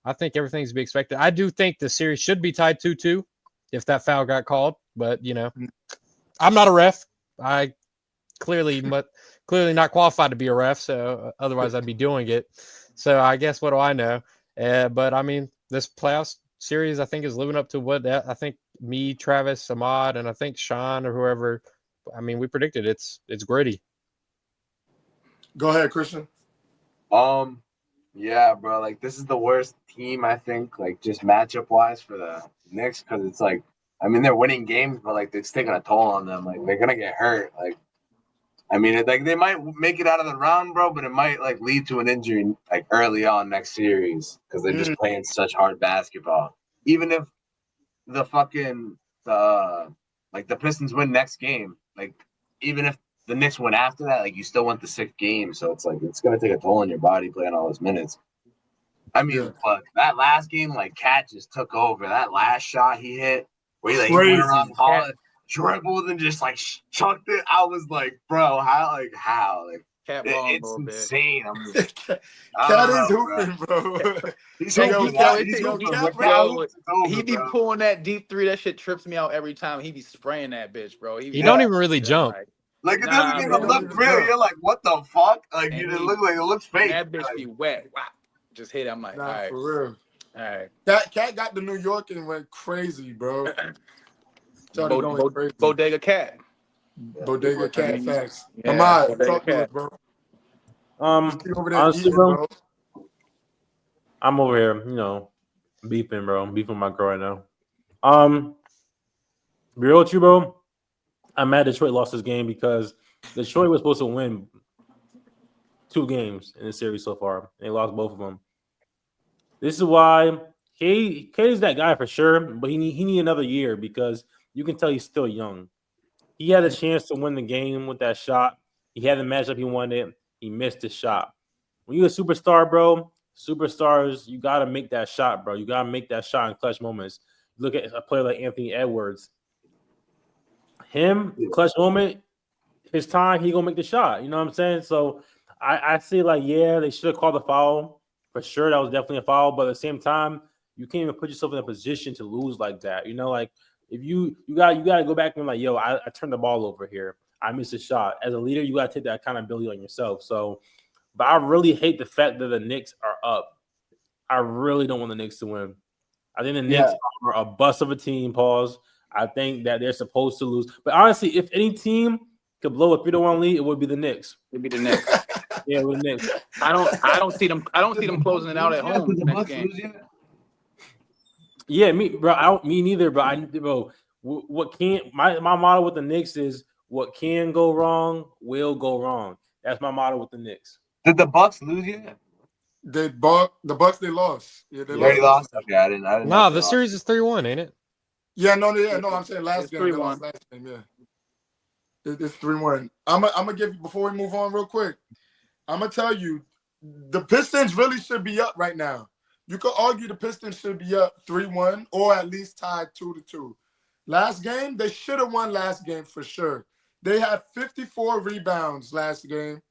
I think everything's to be expected. I do think the series should be tied 2-2 if that foul got called. But you know, I'm not a ref. I clearly not qualified to be a ref, so otherwise I'd be doing it. So I guess what do I know? But I mean, this playoff series I think is living up to what I think me, Travis, Ahmad, and I think Sean or whoever. I mean, we predicted it's gritty. Go ahead, Christian. Yeah, bro. Like, this is the worst team, I think, like, just matchup wise for the Knicks, because it's like, I mean, they're winning games, but like, it's taking a toll on them. Like, they're gonna get hurt. Like, I mean, like, they might make it out of the round, bro, but it might like lead to an injury like early on next series because they're just playing such hard basketball. Even if the Pistons win next game, like, even if the Knicks win after that, like, you still want the sixth game, so it's like it's gonna take a toll on your body playing all those minutes. I mean, fuck, that last game, like, Cat just took over. That last shot he hit, where he went around the hall, dribbled and just like chucked it. I was like, bro, how? Like, it's insane. I'm just, Cat is hooping, bro. He's he be pulling that deep three. That shit trips me out every time. He be spraying that bitch, bro. He don't even really jump. Like, it doesn't even look real. You're like, what the fuck? Like, it look like it looks fake. That bitch be wet. Wow. Just hit. I'm like, all right, for real. All right. Cat got to New York and went crazy, bro. Bodega Cat. Bodega Cat facts. Yeah, Ahmad, talk to us, bro. Honestly, bro, I'm over here, you know, beefing, bro. I'm beefing with my girl right now. Be real with you, bro. I'm mad Detroit lost this game because Detroit was supposed to win 2 games in the series so far. They lost both of them. This is why K is that guy for sure, but he need another year because you can tell he's still young. He had a chance to win the game with that shot. He had the matchup he wanted. He missed the shot. When you're a superstar, bro, superstars, you got to make that shot, bro. You got to make that shot in clutch moments. Look at a player like Anthony Edwards. Him, clutch moment, his time, he going to make the shot. You know what I'm saying? So I say, like, yeah, they should have called the foul. For sure, that was definitely a foul. But at the same time, you can't even put yourself in a position to lose like that. You know, like, if you got to go back and like, yo, I turned the ball over here. I missed a shot. As a leader, you got to take that accountability on yourself. So, but I really hate the fact that the Knicks are up. I really don't want the Knicks to win. I think the Knicks are a bust of a team, pause. I think that they're supposed to lose. But honestly, if any team could blow a 3-1 lead, it would be the Knicks. It'd be the Knicks. Yeah, it would be the Knicks. I don't see them. I don't see them closing it out at home Did the next Bucks game. lose yet? Yeah, me neither. But what can't my motto with the Knicks is what can go wrong will go wrong. That's my motto with the Knicks. Did the Bucks lose yet? The Bucks they lost. Yeah, they They already lost. lost. Okay, I didn't know. Nah, if they the lost. series is 3-1, ain't it? Yeah, no. I'm saying last It's game. They 3-1. lost last game. Yeah, it's 3-1. I'm gonna give before we move on real quick. I'm gonna tell you, the Pistons really should be up right now. You could argue the Pistons should be up 3-1 or at least tied 2-2. Last game, they should have won last game for sure. They had 54 rebounds last game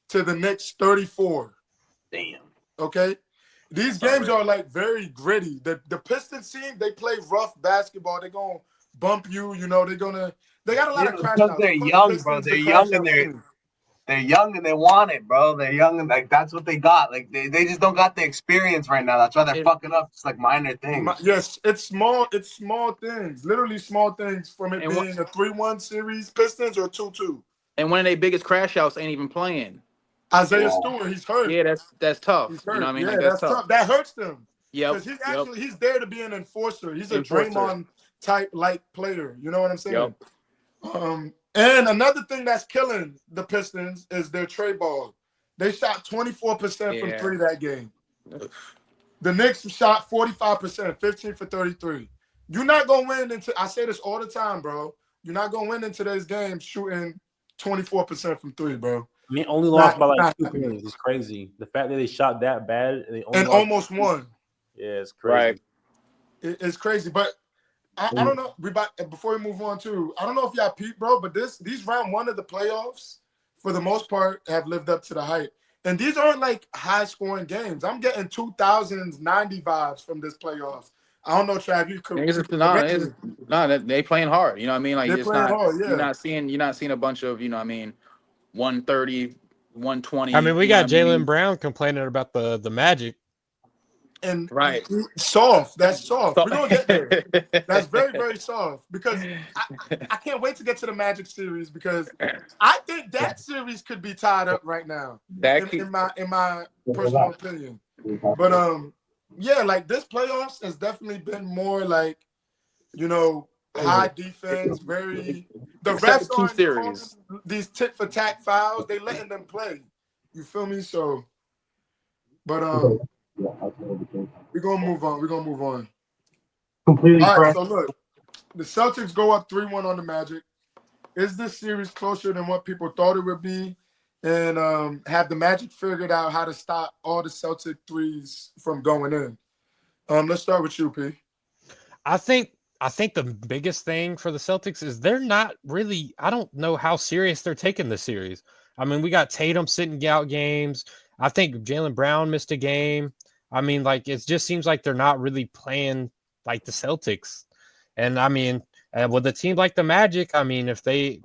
to the Knicks 34. Damn. Okay? These games are like very gritty. The Pistons team, they play rough basketball. They're gonna bump you, they got a lot of crash Because outs. they're Of course, young, the bro. Pistons, They're the young crash and out they're team. they're young and they want it, bro. They're young and like that's what they got. Like they just don't got the experience right now. That's why they're fucking up. It's like minor things. Yes, it's small things, literally small things from it And being a 3-1 series, Pistons or 2-2. And one of their biggest crash outs ain't even playing. Isaiah Yeah. Stewart, he's hurt. Yeah, that's tough. He's You know what hurt. I mean? Yeah, Like that's tough. That hurts them. Yep. Because he's there to be an enforcer. He's a Enforcer. Draymond type like player. You know what I'm saying? Yep. And another thing that's killing the Pistons is their trade ball. They shot 24% from three that game. The Knicks shot 45%, 15 for 33. You're not gonna win I say this all the time, bro. You're not gonna win in today's game shooting 24% from three, bro. I mean, only lost by like 2 points. It's crazy. The fact that they shot that bad and they only lost almost won. Yeah, it's crazy. Right. It's crazy, but I don't know. Before we move on too, I don't know if y'all peep, bro, but these round one of the playoffs, for the most part, have lived up to the hype. And these aren't like high scoring games. I'm getting 2000s 90 vibes from this playoffs. I don't know, Trav. You could. They playing hard. You know what I mean? Like They're playing hard. Yeah. You're not seeing a bunch of 130, 120. I mean, we got Jalen Jalen Brown complaining about the Magic. And right. Soft. That's soft. We're gonna get there. That's very, very soft. Because I can't wait to get to the Magic series because I think that series could be tied up right now. In my personal opinion. But yeah, like this playoffs has definitely been more like, high defense, the refs aren't series. calling these tit for tat fouls, they letting them play. You feel me? So but we're gonna move on. Completely All right, correct. so look, the Celtics go up 3-1 on the Magic. Is this series closer than what people thought it would be? And have the Magic figured out how to stop all the Celtic threes from going in? Let's start with you, P. I think the biggest thing for the Celtics is they're not really. I don't know how serious they're taking the series. I mean, we got Tatum sitting out games. I think Jaylen Brown missed a game. I mean, like it just seems like they're not really playing like the Celtics. And I mean, with a team like the Magic, I mean, if they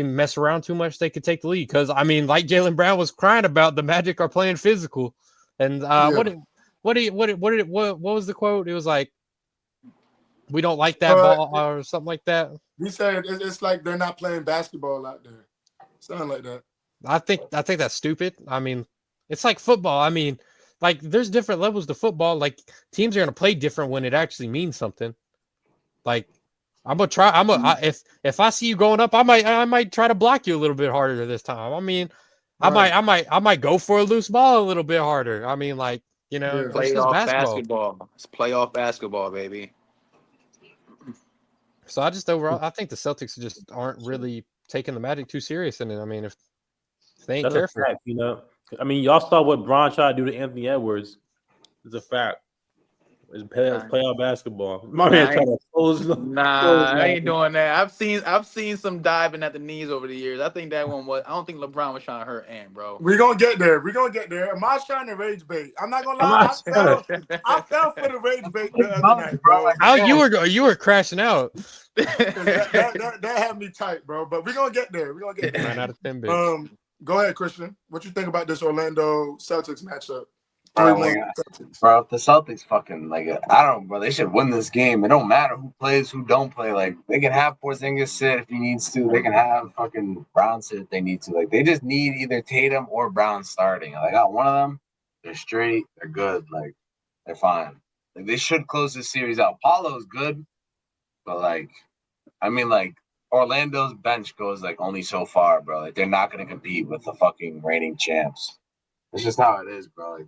mess around too much, they could take the lead. Because I mean, like Jaylen Brown was crying about, the Magic are playing physical. And what was the quote? It was like, we don't like that ball or something like that. He said it's like they're not playing basketball out there. Something like that. I think that's stupid. I mean, it's like football. I mean, like there's different levels to football. Like teams are gonna play different when it actually means something. Like I'm gonna try. If I see you going up, I might try to block you a little bit harder this time. I mean, Right. I might go for a loose ball a little bit harder. I mean, like Yeah. it's just basketball. It's playoff basketball, baby. So I think the Celtics just aren't really taking the Magic too serious in it. I mean, if they ain't careful, a fact, I mean, y'all saw what Bron tried to do to Anthony Edwards. It's a fact. It's playoff basketball. My Nah, man trying to close. I ain't doing that. I've seen some diving at the knees over the years. I think that one was. I don't think LeBron was trying to hurt Ant, bro. We're gonna get there. We're gonna get there. Amaz trying to rage bait. I'm not gonna I'm lie. not trying to. I fell for the rage bait the It's other both, night, bro. bro. Like, How yeah. you were crashing out? 'Cause that had me tight, bro. But we're gonna get there. We're gonna get there. 9 out of 10 bigs. Go ahead, Christian. What you think about this Orlando Celtics matchup? Bro, 3-1 like, Celtics. bro, if the Celtics fucking like, I don't know, bro. They should win this game. It don't matter who plays, who don't play. Like, they can have Porzingis sit if he needs to. They can have fucking Brown sit if they need to. Like, they just need either Tatum or Brown starting. Like, I got one of them. They're straight. They're good. Like, they're fine. Like, they should close this series out. Paulo's good, but like, I mean, like, Orlando's bench goes like only so far, bro. Like, they're not gonna compete with the fucking reigning champs. It's just how it is, bro. Like,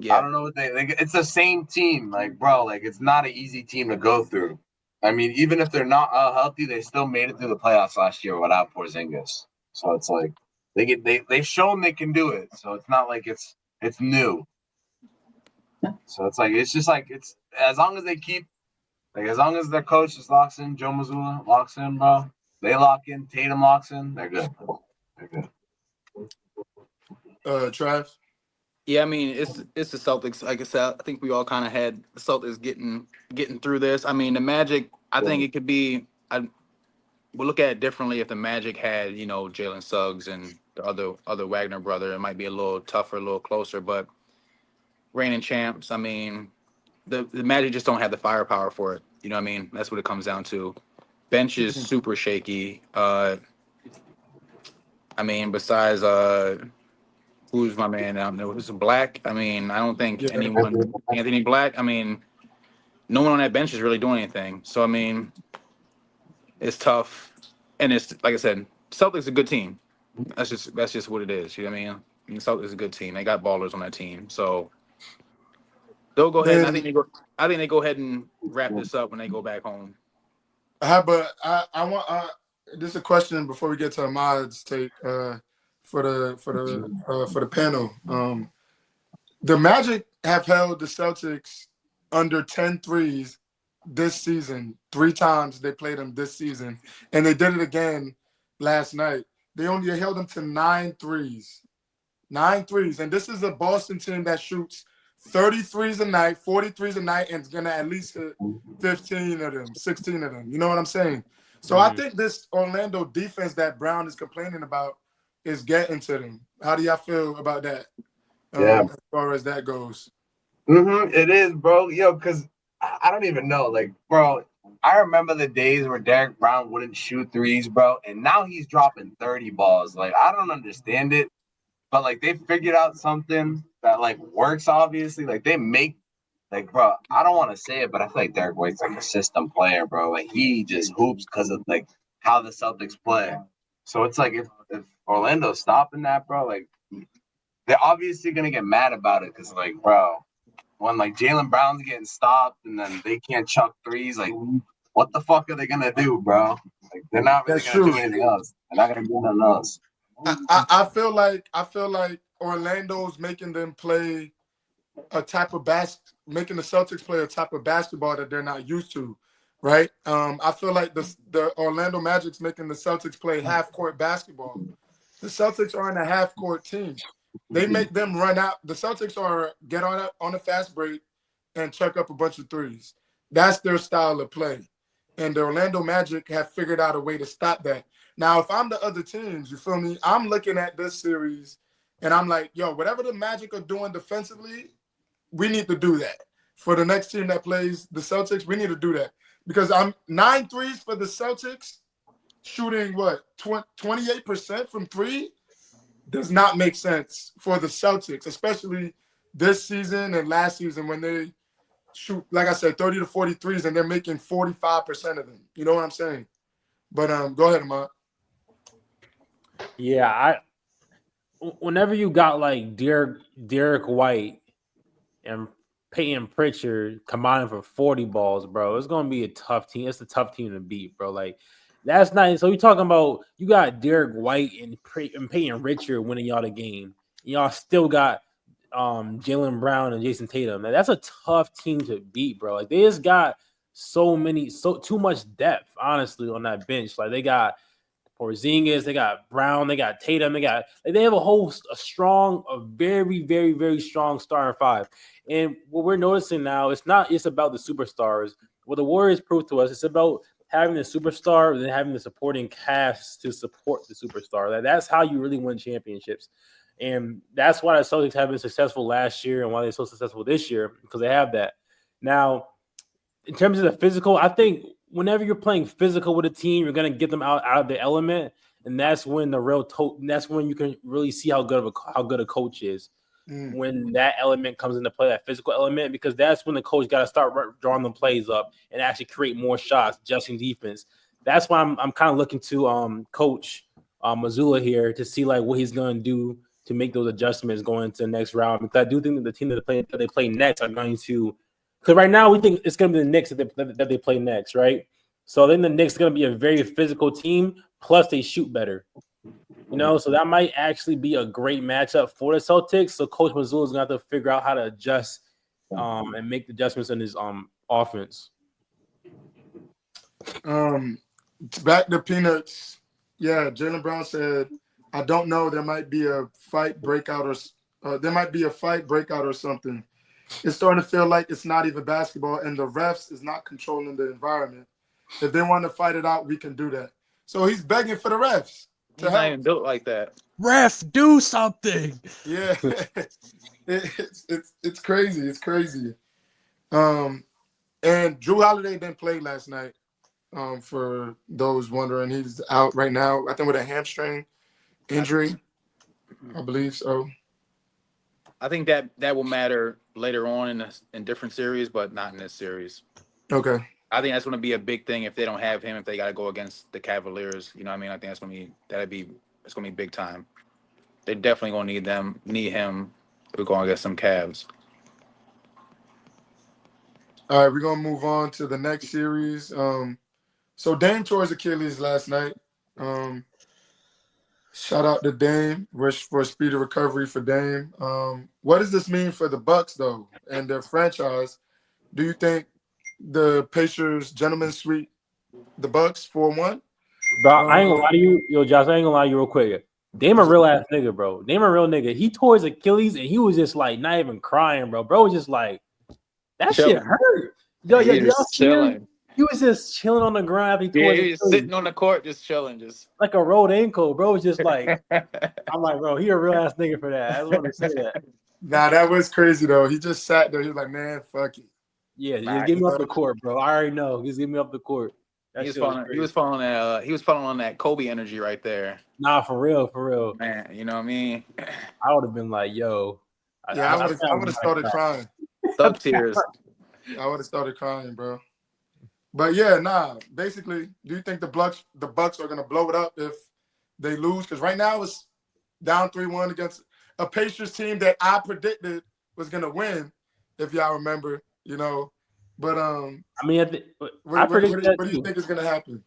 I Yeah, don't know what they like. It's the same team, like bro. Like it's not an easy team to go through. I mean, even if they're not healthy, they still made it through the playoffs last year without Porzingis. So it's like they've shown they can do it. So it's not like it's new. So it's like it's just like it's as long as they keep like as long as their coach just locks in, Joe Mazzulla locks in, bro. They lock in, Tatum locks in. They're good. They're good. Trav. yeah. I mean, it's the Celtics. Like I said, I think we all kind of had the Celtics getting through this. I mean, the Magic. I think it could be. We'll look at it differently if the Magic had, Jalen Suggs and the other Wagner brother. It might be a little tougher, a little closer. But reigning champs. I mean, the Magic just don't have the firepower for it. You know what I mean? That's what it comes down to. Bench is super shaky. I mean, besides who's my man? Who's Black? I mean, I don't think Yeah. anyone Anthony Black. I mean, no one on that bench is really doing anything. So I mean, it's tough, and it's like I said, Celtics a good team. That's just what it is. You know what I mean? And Celtics is a good team. They got ballers on that team, so they'll go ahead. And Then I think they go ahead and wrap this up when they go back home. I want this is a question before we get to Ahmad's take for the panel. The Magic have held the Celtics under 10 threes this season. 3 times they played them this season, and they did it again last night. They only held them to 9 threes. 9 threes. And this is a Boston team that shoots 33s a night, 43s a night, and is going to at least hit 15 of them, 16 of them. You know what I'm saying? So I think this Orlando defense that Brown is complaining about is getting to them. How do y'all feel about that? Yeah. As far as that goes. It is, bro. Yo, because I don't even know. Like, bro, I remember the days where Derek Brown wouldn't shoot threes, bro, and now he's dropping 30 balls. Like, I don't understand it, but like they figured out something that like works, obviously. Like they make like, bro, I don't want to say it, but I feel like Derek White's like a system player, bro. Like he just hoops because of like how the Celtics play. So it's like if Orlando's stopping that, bro, like they're obviously gonna get mad about it because like, bro, when like Jaylen Brown's getting stopped and then they can't chuck threes, like what the fuck are they gonna do, bro? Like they're not really That's gonna do true. anything else. They're not gonna do nothing else. I feel like Orlando's making them play a type of making the Celtics play a type of basketball that they're not used to, right? I feel like the Orlando Magic's making the Celtics play half court basketball. The Celtics aren't a half court team. They make them run out. The Celtics get on a fast break and chuck up a bunch of threes. That's their style of play. And the Orlando Magic have figured out a way to stop that. Now, if I'm the other teams, you feel me? I'm looking at this series and I'm like, yo, whatever the Magic are doing defensively, we need to do that. For the next team that plays the Celtics, we need to do that. Because I'm 9 threes for the Celtics, shooting what, 28% from 3 does not make sense for the Celtics, especially this season and last season when they shoot, like I said, 30 to 43s and they're making 45% of them. You know what I'm saying? But go ahead, Ahmad. Yeah, whenever you got like Derek White and Peyton Pritchard combining for 40 balls, bro, it's gonna be a tough team. It's a tough team to beat, bro. Like last night, so you're talking about you got Derek White and Peyton Pritchard winning y'all the game. Y'all still got Jaylen Brown and Jason Tatum. Now, that's a tough team to beat, bro. Like they just got too much depth, honestly, on that bench. Like they got Porzingis, they got Brown, they got Tatum, they have a very, very, very strong starting five. And what we're noticing now, it's not just about the superstars. What the Warriors proved to us, it's about having the superstar and then having the supporting cast to support the superstar. That's how you really win championships. And that's why the Celtics have been successful last year and why they're so successful this year, because they have that. Now, in terms of the physical, I think whenever you're playing physical with a team, you're going to get them out of the element, and that's when that's when you can really see how good a coach is. When that element comes into play, that physical element, because that's when the coach got to start drawing the plays up and actually create more shots, adjusting defense. That's why I'm kind of looking to Coach Mazzulla here to see like what he's going to do to make those adjustments going into the next round. Because I do think that the team that they play next are going to. Because right now we think it's going to be the Knicks that they play next, right? So then the Knicks are going to be a very physical team, plus they shoot better. So that might actually be a great matchup for the Celtics. So Coach Mazzulla is going to have to figure out how to adjust and make the adjustments in his offense. Back to Peanuts. Yeah, Jaylen Brown said, I don't know. There might be a fight breakout or something. It's starting to feel like it's not even basketball, and the refs is not controlling the environment. If they want to fight it out, we can do that. So he's begging for the refs. He's not even built like that. Ref, do something. Yeah, it's crazy. It's crazy. And Drew Holiday didn't play last night. For those wondering, he's out right now. I think with a hamstring injury, I believe so. I think that will matter later on in different series, but not in this series. Okay. I think that's going to be a big thing if they don't have him. If they got to go against the Cavaliers, you know what I mean? I think it's going to be big time. They're definitely going to need him. We're going against some Cavs. All right, we're gonna move on to the next series. So Dame tore his Achilles last night. Shout out to Dame. Wish for a speedy recovery for Dame. What does this mean for the Bucks though and their franchise? Do you think the Pacers gentlemen sweep the Bucks 4-1? Bro, I ain't gonna lie to you, Josh. I ain't gonna lie to you real quick. Dame a real ass nigga, bro. Dame a real nigga. He tore his Achilles and he was just like not even crying, bro. Bro was just like, that Chilling. shit hurt. Y'all chilling. He was just chilling on the ground after he tore his He was Achilles. sitting on the court, just chilling, just Like a rolled ankle, bro. Was just like, I'm like, bro, he a real ass nigga for that. I just want to say that. Nah, that was crazy though. He just sat there. He was like, man, fuck it. Yeah, just get me off the court, bro. I already know. Just get me off the court. he was falling on that Kobe energy right there. Nah, for real. Man, you know what I mean? I would have been like, yo. Yeah, I would have started crying. Thug tears. I would have started crying, bro. But yeah, nah. Basically, do you think the Bucks are gonna blow it up if they lose? Because right now it's down 3-1 against a Pacers team that I predicted was gonna win, if y'all remember, But I mean, what do you think is gonna happen?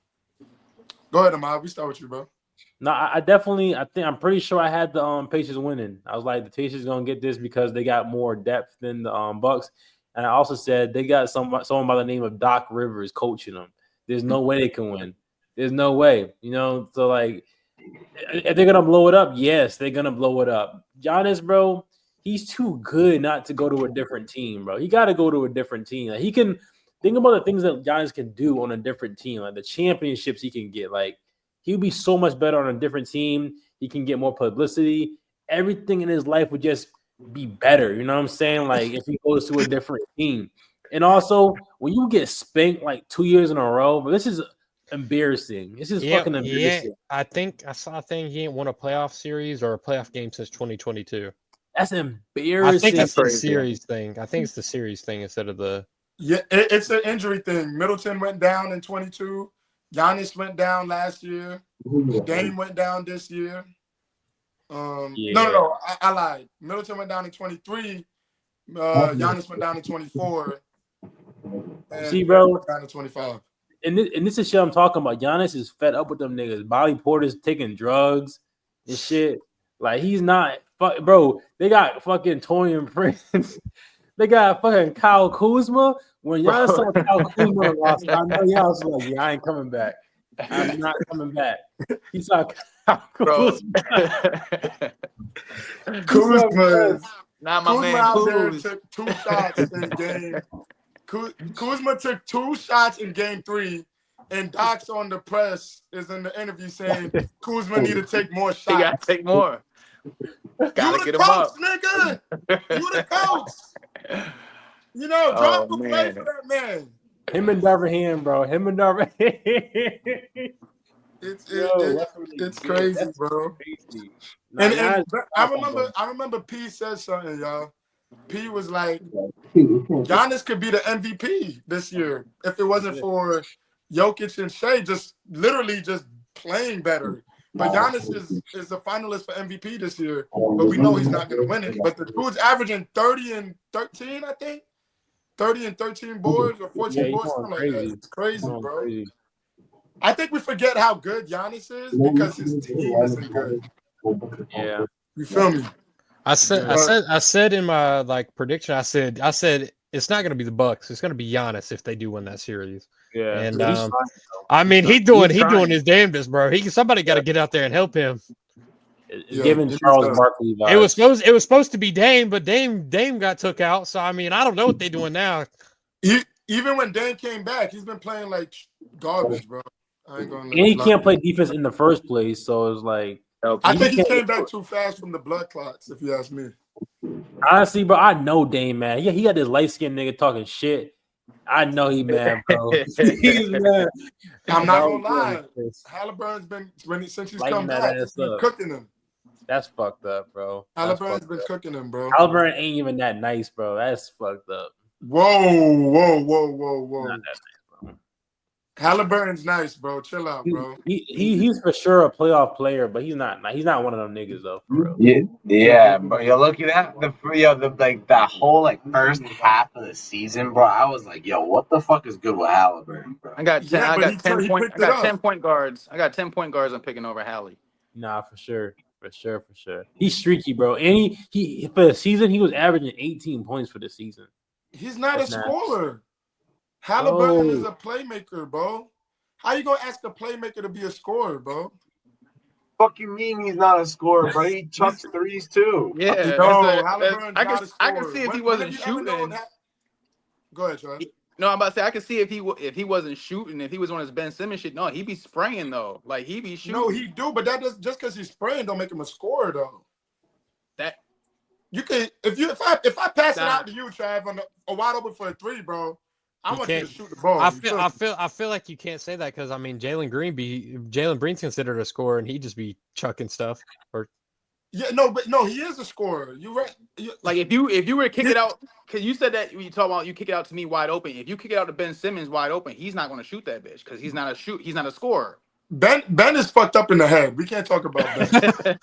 Go ahead, Ahmad. We start with you, bro. No, I'm pretty sure I had the Pacers winning. I was like, the Pacers gonna get this because they got more depth than the Bucks. And I also said they got someone by the name of Doc Rivers coaching them. There's no way they can win. There's no way, So like, if they're gonna blow it up, yes, they're gonna blow it up. Giannis, bro, he's too good not to go to a different team, bro. He got to go to a different team. Like, he can think about the things that Giannis can do on a different team, like the championships he can get. Like, he'd be so much better on a different team. He can get more publicity. Everything in his life would just be better. You know what I'm saying? Like, if he goes to a different team. And also, when you get spanked like 2 years in a row, but this is embarrassing. This is fucking embarrassing. I think I saw a thing. He ain't won a playoff series or a playoff game since 2022. That's embarrassing. I think it's the series thing. I think it's the series thing instead of the. Yeah, it's an injury thing. Middleton went down in 22. Giannis went down last year. Dame went down this year. No, I lied. Middleton went down in 23. Giannis went down in 24. And see, bro, went down in 25. And this is shit I'm talking about. Giannis is fed up with them niggas. Bobby Porter's taking drugs and shit. Like he's not, bro. They got fucking Torian Prince. They got fucking Kyle Kuzma. When y'all saw Kyle Kuzma on the roster, I know y'all was like, "Yeah, I ain't coming back. I'm not coming back." He saw Kyle Bro. Kuzma. Kuzma, Not my Kuzma man out there Kuz. took 2 shots in game. Kuzma took 2 shots in game 3, and Doc's on the press is in the interview saying Kuzma need to take more shots. He got to take more. Gotta You get the him coach, up. nigga. You the coach. You know, drop the play for that man. Him and Darvin, bro. Him and Darvin. It's crazy, bro. Crazy. And I remember P said something, y'all. P was like, Giannis could be the MVP this year if it wasn't for Jokic and Shea just literally just playing better. But Giannis is a finalist for MVP this year, but we know he's not going to win it. But the dude's averaging 30 and 13, I think. 30 and 13 boards or 14 boards, something like that. It's crazy, bro. Crazy. I think we forget how good Giannis is because his team isn't good. Yeah. You feel me? I said in my prediction, I said it's not going to be the Bucks. It's going to be Giannis if they do win that series. Yeah. And He's I mean, he's doing trying. his damnedest, bro. Somebody got to get out there and help him. Giving Charles Barkley vibes. It was supposed to be Dame, but Dame got took out. So I mean, I don't know what they're doing now. Even when Dame came back, he's been playing like garbage, bro. I ain't gonna. And he can't play defense in the first place, so it's like. I think he came back too fast from the blood clots, if you ask me. Honestly, bro, I know Dame, man. Yeah, he got this light skinned nigga talking shit. I know he mad, bro. He's mad. I'm not gonna lie. Halliburton's been since he's come back, he's been cooking him. That's fucked up, bro. Halliburton's been cooking him, bro. Halliburton ain't even that nice, bro. That's fucked up. Whoa. Not that nice, bro. Halliburton's nice, bro. Chill out, bro. He's for sure a playoff player, but he's not one of them niggas though. For real. Yeah, but you're looking at that whole first half of the season, bro. I was like, yo, what the fuck is good with Halliburton, bro? I got 10 point guards. I got 10 point guards I'm picking over Hallie. Nah, for sure. He's streaky, bro. And he for the season he was averaging 18 points for the season. He's not a scorer. Halliburton is a playmaker, bro. How you gonna ask a playmaker to be a scorer, bro? Fuck you mean he's not a scorer, bro? He chucks threes too. Yeah, Halliburton's not a scorer. I can see if he wasn't shooting. Go ahead, Charles. No, I'm about to say I can see if he wasn't shooting, if he was on his Ben Simmons shit. No, he'd be spraying though. Like he'd be shooting. No, he do, but that does just because he's spraying don't make him a scorer though. That you can if I pass it out to you, Trav, on a wide open for a 3, bro. I want you to shoot the ball. I feel like you can't say that because I mean Jalen Green's considered a scorer and he just be chucking stuff. He is a scorer. You're right. Like if you were to kick it out, because you said that when you talk about you kick it out to me wide open. If you kick it out to Ben Simmons wide open, he's not going to shoot that bitch because he's not a scorer. Ben is fucked up in the head. We can't talk about Ben.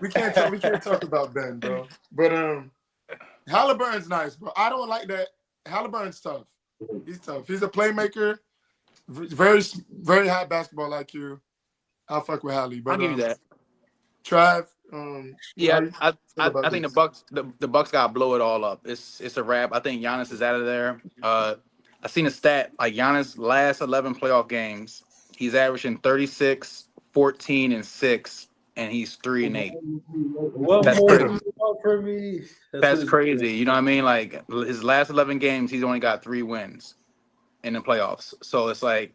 we can't talk about Ben, bro. But Halliburton's nice, bro. I don't like that. Halliburton's tough. He's tough. He's a playmaker. Very, very high basketball IQ. I'll fuck with Hallie. But I'll give you that. Trav. I think the Bucks gotta blow it all up. It's a wrap. I think Giannis is out of there. I seen a stat like Giannis last 11 playoff games, he's averaging 36, 14, and 6, and he's 3-8. That's crazy. You know what I mean? Like his last 11 games, he's only got 3 wins in the playoffs. So it's like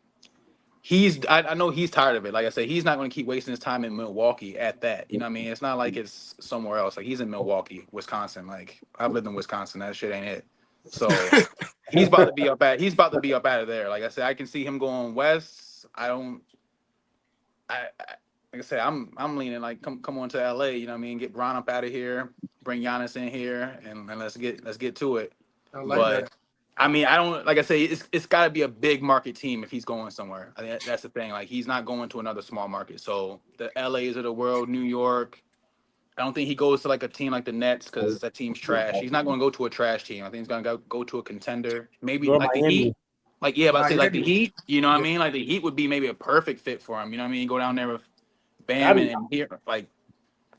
I know he's tired of it. Like I said, he's not going to keep wasting his time in Milwaukee at that. You know what I mean? It's not like it's somewhere else. Like he's in Milwaukee, Wisconsin. Like I've lived in Wisconsin. That shit ain't it. So he's about to be up out of there. Like I said, I can see him going west. Like I said, I'm leaning like come on to LA. You know what I mean? Get Bron up out of here, bring Giannis in here, and let's get to it. I like that. I mean, I don't like I say it's got to be a big market team if he's going somewhere. I think that's the thing. Like he's not going to another small market. So the LAs of the world, New York. I don't think he goes to like a team like the Nets because that team's trash. He's not going to go to a trash team. I think he's going to go to a contender. Maybe like the Heat. Like the Heat. You know what I mean? Like the Heat would be maybe a perfect fit for him. You know what I mean? Go down there with Bam and here, like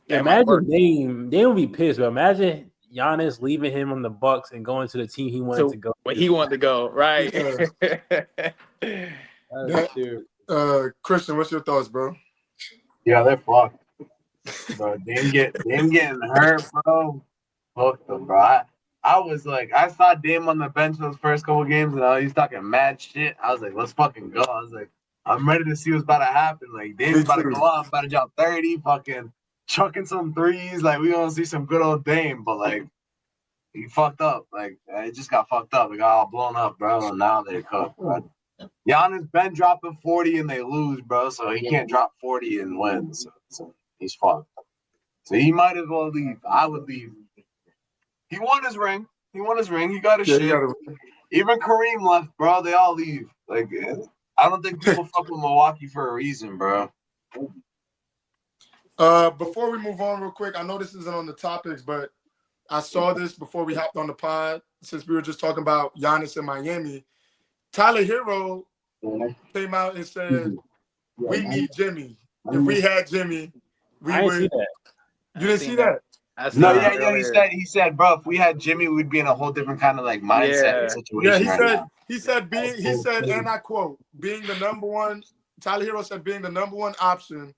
that might work. Imagine Dame would be pissed, but imagine Giannis leaving him on the Bucks and going to the team he wanted to So go where to. he wanted to go, right? That's true. Christian, what's your thoughts, bro? Yeah, they're fucked. Bro, Dame getting hurt, bro. Fuck them, bro. I was like, I saw Dame on the bench those first couple games, and he's talking mad shit. I was like, let's fucking go. I was like, I'm ready to see what's about to happen. Like, Dame's Me about to too. go up, about to drop 30, fucking chucking some threes. Like, we gonna see some good old Dame, but like, he fucked up. Like, it just got fucked up. It got all blown up, bro. And now they're cooked, bro. Giannis been dropping 40 and they lose, bro. So he can't drop 40 and win. So he's fucked. So he might as well leave. I would leave. He won his ring. He got his Yeah, shit. Even Kareem left, bro. They all leave. Like, I don't think people fuck with Milwaukee for a reason, bro. Before we move on real quick, I know this isn't on the topics, but I saw this before we hopped on the pod, since we were just talking about Giannis in Miami. Tyler Hero came out and said, we need Jimmy. If we had Jimmy, we I didn't would. see that. You didn't see that? I seen No, that yeah. earlier. He said, bro, if we had Jimmy, we'd be in a whole different kind of like mindset and Yeah. situation right now. He said, and I quote, being the number one, Tyler Hero said, being the number one option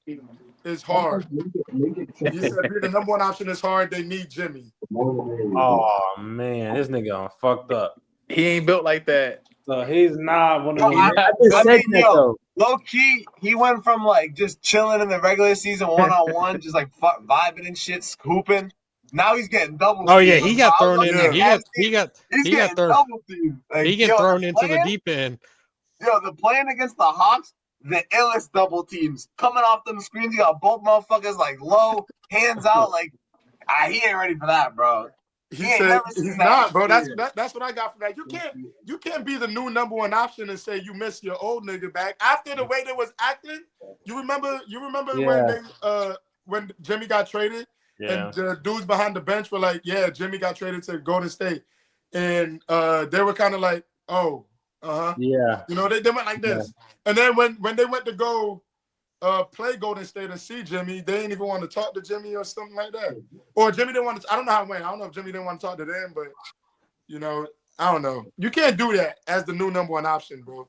is hard. He said, being the number one option is hard. They need Jimmy. Oh man, this nigga fucked up. He ain't built like that. So he's not one of Well, those. I- I just I said mean, that yo, though. low key, he went from like just chilling in the regular season 1-on-1, just like vibing and shit, scooping. Now he's getting double. Oh yeah, teamed. he got I was thrown in. looking Yeah. at He he's got getting thrown. double teamed. Like, He get thrown into the deep end. The playing against the Hawks, the illest double teams coming off them screens. You got both motherfuckers like low, hands out. Like, he ain't ready for that, bro. He ain't said never seen he's that not, bro. That's experience. that's what I got from that. You can't be the new number one option and say you miss your old nigga back after the way they was acting. You remember when Jimmy got traded and the dudes behind the bench were like, yeah, Jimmy got traded to Golden State, and they were kind of like, oh, Yeah. you know, they went like this, and then when they went to go play Golden State and see Jimmy, they didn't even want to talk to Jimmy or something like that. Or Jimmy didn't want to. I don't know how it went. I don't know if Jimmy didn't want to talk to them, but you know, I don't know. You can't do that as the new number one option, bro.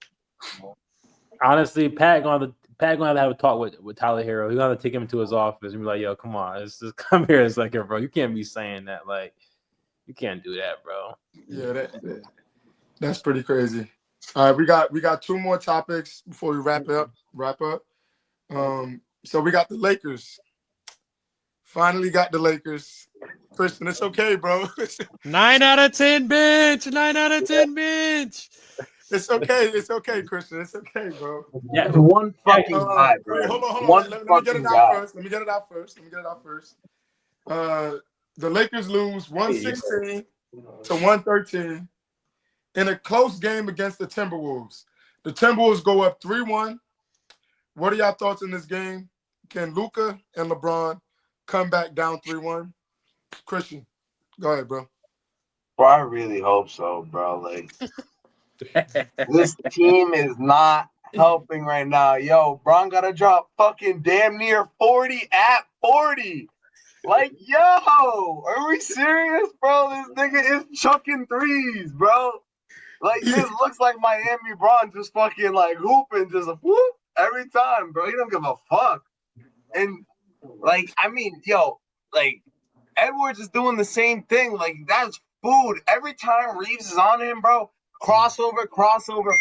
Honestly, Pat gonna have a talk with Tyler Hero. He's gonna take him to his office and be like, "Yo, come on, let's just come here a second, bro. You can't be saying that. Like, you can't do that, bro." Yeah, that's pretty crazy. All right, we got two more topics before we wrap up. So we got the Lakers. Finally got the Lakers. Christian, it's okay, bro. 9 out of 10 bench. 9 out of 10 bench. It's okay. It's okay, Christian. It's okay, bro. Yeah, One fucking guy, bro. Wait, hold on. One Let me get fucking it guy. out first. Let me get it out first. The Lakers lose 116 to 113 in a close game against the Timberwolves. The Timberwolves go up 3-1. What are y'all thoughts in this game? Can Luka and LeBron come back down 3-1? Christian, go ahead, bro. Bro, I really hope so, bro. Like, this team is not helping right now. Yo, Bron gotta drop fucking damn near 40 at 40. Like, yo, are we serious, bro? This nigga is chucking threes, bro. Like, this looks like Miami Bron just fucking like hooping, just whoop every time, bro. He don't give a fuck. And like, I mean, yo, like Edwards is doing the same thing. Like, that's food. Every time Reeves is on him, bro, crossover,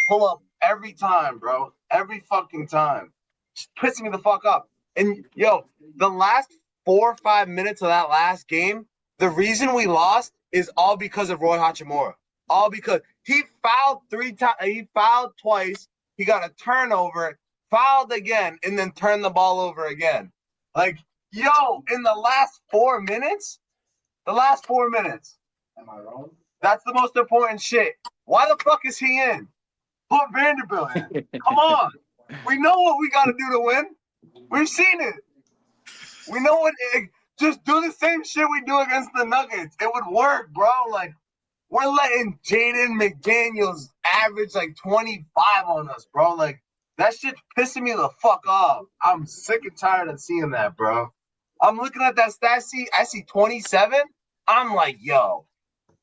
pull up every time, bro. Every fucking time. Just pissing me the fuck up. And yo, the last 4 or 5 minutes of that last game, the reason we lost is all because of Roy Hachimura. All because he fouled 3 times. He fouled twice. He got a turnover, fouled again, and then turned the ball over again. Like, yo, in the last 4 minutes, am I wrong? That's the most important shit. Why the fuck is he in? Put Vanderbilt in. Come on. We know what we got to do to win. We've seen it. We know what. Just do the same shit we do against the Nuggets. It would work, bro. Like, we're letting Jaden McDaniels average like 25 on us, bro. Like, That shit's pissing me the fuck off. I'm sick and tired of seeing that, bro. I'm looking at that stat sheet. I see 27. I'm like, yo,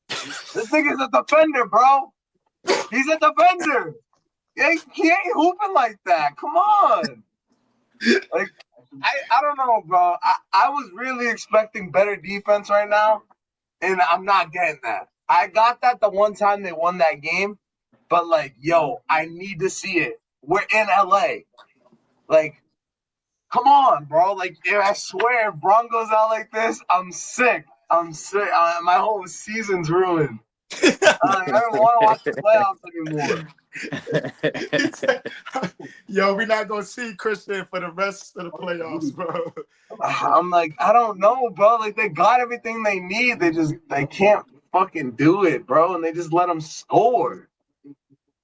this nigga's a defender, bro. He's a defender. He ain't hooping like that. Come on. Like, I don't know, bro. I was really expecting better defense right now, and I'm not getting that. I got that the one time they won that game, but like, yo, I need to see it. We're in LA. Like, come on, bro. Like, I swear, if Bron goes out like this, I'm sick. I'm sick. My whole season's ruined. I don't want to watch the playoffs anymore. He said, yo, we're not gonna see Christian for the rest of the playoffs, bro. I'm like, I don't know, bro. Like, they got everything they need. They can't fucking do it, bro. And they just let them score.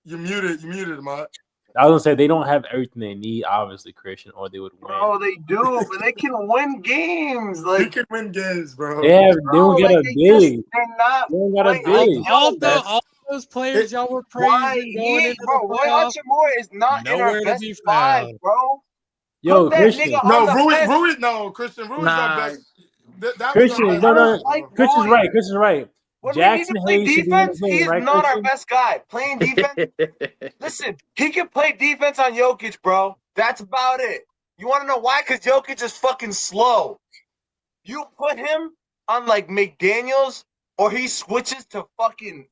You muted, Mark. I was gonna say they don't have everything they need, obviously, Christian, or they would win. Bro, they do, but they can win games. Like, You can win games, bro. They don't get a big. they're not They don't got a playing. big. All those players y'all were Why praising going into bro? the Roy playoffs, Hachimura is not in nowhere our to best be five, found. bro. Yo, Put that Christian. nigga No, on the bench. Christian Rui's our Nah, best. That was our Christian, best. no, player, like bro. Christian's Roy. right. Christian's right. When Jackson we need to play Hayes should be in the defense, game, he's right, not our Christian? best guy. Playing defense, listen, he can play defense on Jokic, bro. That's about it. You want to know why? Because Jokic is fucking slow. You put him on like McDaniels, or he switches to fucking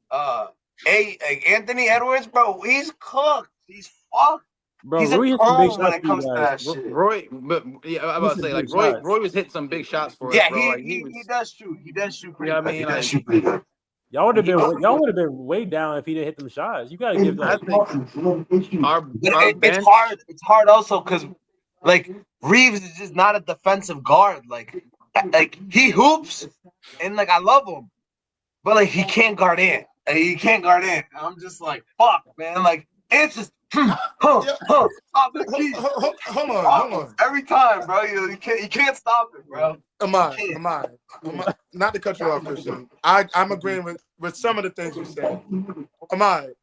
Anthony Edwards, bro. He's cooked. He's fucked. Bro, He's a Rui hit some big clone when shots it for you comes to guys. that shit. Roy, but yeah, I'm about to say, like, Big Roy shots. was hitting some big shots for us, Yeah, bro. Like, he does shoot. He does shoot pretty Yeah, I good. mean, He does like, shoot pretty good. Y'all would have he was. been way down if he didn't hit them shots. You gotta give I like think our But it's bench. hard. It's hard also because like Reeves is just not a defensive guard. Like he hoops and like I love him, but like he can't guard in. He can't guard in. And I'm just like fuck, man. Like it's just Yeah, stop the key. hold on. Every time, bro. You can't stop it, bro. Am I? Not to cut you off, Christian. I'm agreeing with some of the things you said. I'm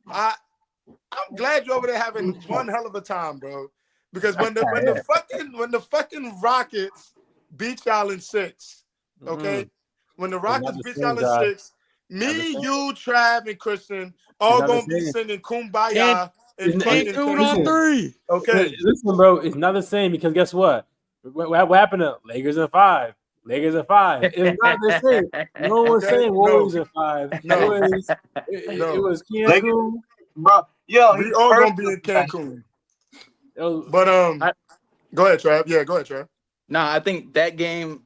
glad you're over there having one hell of a time, bro. Because when the fucking Rockets beat y'all in 6, okay? When the Rockets beat y'all in 6, me, you, Trav, and Christian all gonna be singing Kumbaya in fucking Cancun on Cancun. 3. Okay. Listen, bro, it's not the same because guess what? What happened to Lakers in 5? Lakers in 5. It's not the same. No one was Okay, saying Warriors in 5. No. It was Cancun. Bro, yo, We he's all gonna perfect be in for that Cancun. It was, But go ahead, Trav. Yeah, go ahead, Trav. Nah, I think that game,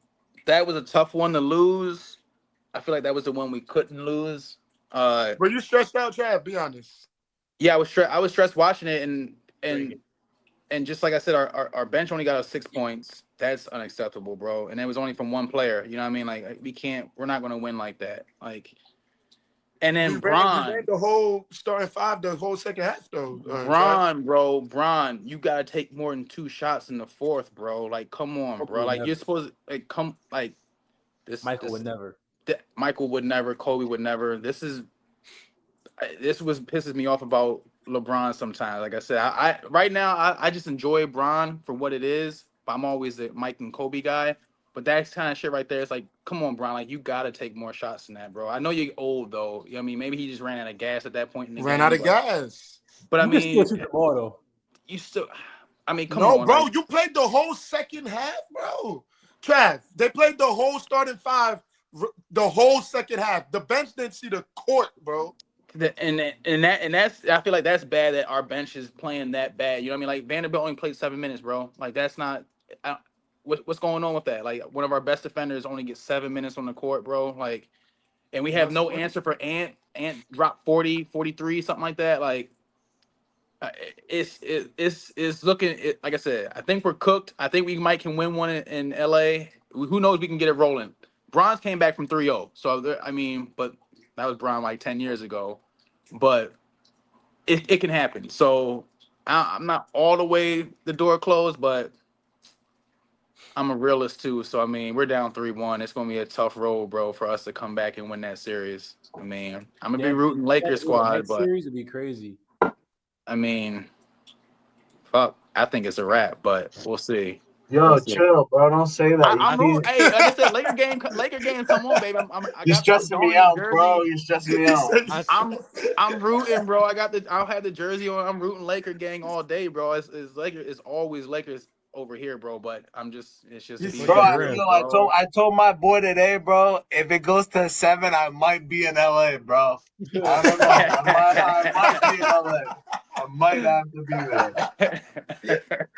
that was a tough one to lose. I feel like that was the one we couldn't lose. Were you stressed out, Trav? Be honest. Yeah, I was stressed watching it, and just like I said, our bench only got us 6 points. That's unacceptable, bro. And it was only from one player. You know what I mean? Like we're not gonna win like that. Like, and then We Bron, ran the whole starting 5, the whole second half, though. Bron, you gotta take more than 2 shots in the fourth, bro. Like, come on, bro. Like you're supposed to like come like this. Michael would never. Michael would never. Kobe would never. This pisses me off about LeBron sometimes. Like I said, I right now I just enjoy Bron for what it is. But I'm always a Mike and Kobe guy. But that kind of shit right there, it's like, come on, Bron, like you gotta take more shots than that, bro. I know you're old though. I mean, maybe he just ran out of gas at that point in the game. Ran out of gas. But I You can mean, still shoot the ball though. you still. I mean, come No, on, bro, like, you played the whole second half, bro. Trav, they played the whole starting 5, the whole second half. The bench didn't see the court, bro. and that's I feel like that's bad that our bench is playing that bad. You know what I mean? Like Vanderbilt only played 7 minutes, bro. Like that's not. What's going on with that? Like one of our best defenders only gets 7 minutes on the court, bro. Like, and we have no answer for Ant. Ant dropped 40, 43, something like that. Like, it's looking. Like I said, I think we're cooked. I think we might can win one in LA. Who knows? We can get it rolling. Bronze came back from 3-0. So I mean, but that was Bron like 10 years ago. But it can happen. So I'm not all the way the door closed, but I'm a realist too. So I mean, we're down 3-1. It's gonna be a tough road, bro, for us to come back and win that series. I mean, I'm gonna be rooting Lakers squad, Next but series would be crazy. I mean, Fuck, I think it's a wrap, but we'll see. Yo, chill, bro. Don't say that. I'm rooting. Hey, like I said, Laker game, come on, baby. You're I'm stressing me throwing this out, bro. jersey. You're stressing me He out. said, I, I'm rooting, bro. I'll have the jersey on. I'm rooting Laker gang all day, bro. It's Lakers. It's always Lakers over here, bro. But it's just He look Bro, at said, Grim. I told my boy today, bro. If it goes to 7, I might be in LA, bro. I don't know. I might be in LA. I might have to be there.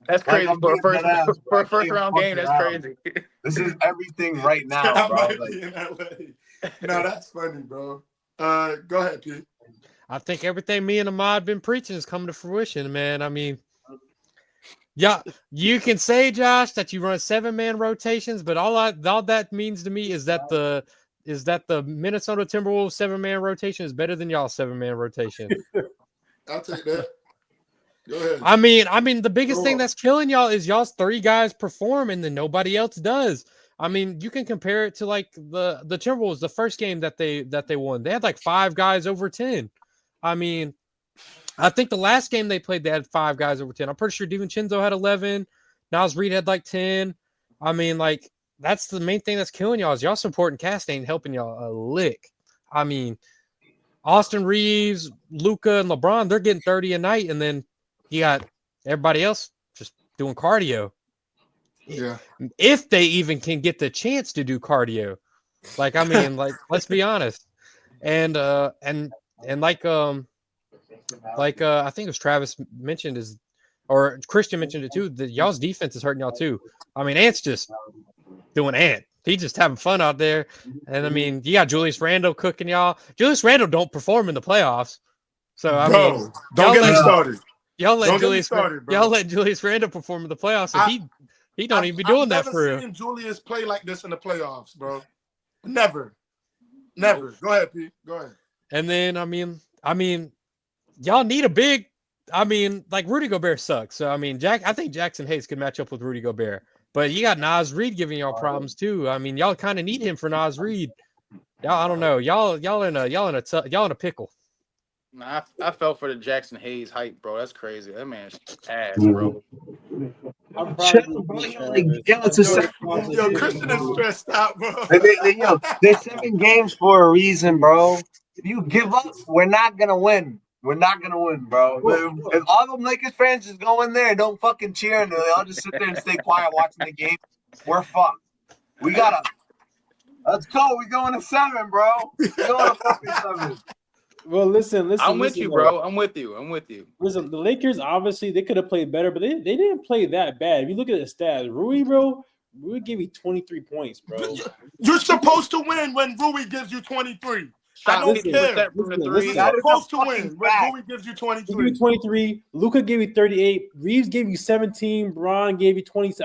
That's Like crazy I'm for a being first dead ass, bro. for I a first can't round fuck game. That's around. crazy. This is everything right now, I bro. might Like, be in LA. No, that's funny, bro. Go ahead, Pete. I think everything me and Ahmad been preaching is coming to fruition, man. I mean, yeah, you can say, Josh, that you run 7-man rotations, but all that means to me is that the Minnesota Timberwolves 7-man rotation is better than y'all 7-man rotation. I'll take that. Go ahead. I mean, the biggest Go thing on. that's killing y'all is y'all's 3 guys perform and then nobody else does. I mean, you can compare it to like the Timberwolves, the first game that they won. They had like 5 guys over 10. I mean, I think the last game they played, they had 5 guys over 10. I'm pretty sure DiVincenzo had 11. Niles Reed had like 10. I mean, like, that's the main thing that's killing y'all is y'all supporting cast ain't helping y'all a lick. I mean, Austin Reeves, Luca, and LeBron, they're getting 30 a night, and then you got everybody else just doing cardio. Yeah. If they even can get the chance to do cardio. Like, I mean, like, let's be honest. And I think it was Travis mentioned or Christian mentioned it too, that y'all's defense is hurting y'all too. I mean, Ant's just doing Ant. He's just having fun out there. And I mean, you got Julius Randle cooking y'all. Julius Randle don't perform in the playoffs. So I mean, Bro, don't get me started. Y'all let Don't get me Julius started, bro. y'all let Julius Randle perform in the playoffs, and he don't even be doing that for real. I've never seen Julius play like this in the playoffs, bro. Never. Go ahead, Pete. Go ahead. And then I mean, y'all need a big. I mean, like Rudy Gobert sucks. So I mean, I think Jackson Hayes could match up with Rudy Gobert, but you got Nas Reed giving y'all problems too. I mean, y'all kind of need him for Nas Reed. Y'all, I don't know. Y'all in a pickle. Nah, I felt for the Jackson Hayes hype, bro. That's crazy. That man's ass, bro. I'm chill, probably bro. with Yo, like, Travis. yo, it's a Yo, seven. yo, Christian is stressed out, bro. There's 7 games for a reason, bro. If you give up, we're not gonna win. We're not gonna win, bro. If all them Lakers fans just go in there and don't fucking cheer and they all just sit there and stay quiet watching the game, we're fucked. We gotta. Let's go. We're going to 7, bro. We're going to fucking 7. Well, listen. I'm with you, though. bro. I'm with you. Listen, the Lakers obviously they could have played better, but they didn't play that bad. If you look at the stats, Rui gave me 23 points, bro. You're supposed to win when Rui gives you 23. I don't care. From the Listen, three. You're That is supposed a to fucking win when fact. Rui gives you he gave 23. you 23. Luka gave you 38. Reeves gave you 17. Braun gave you 20.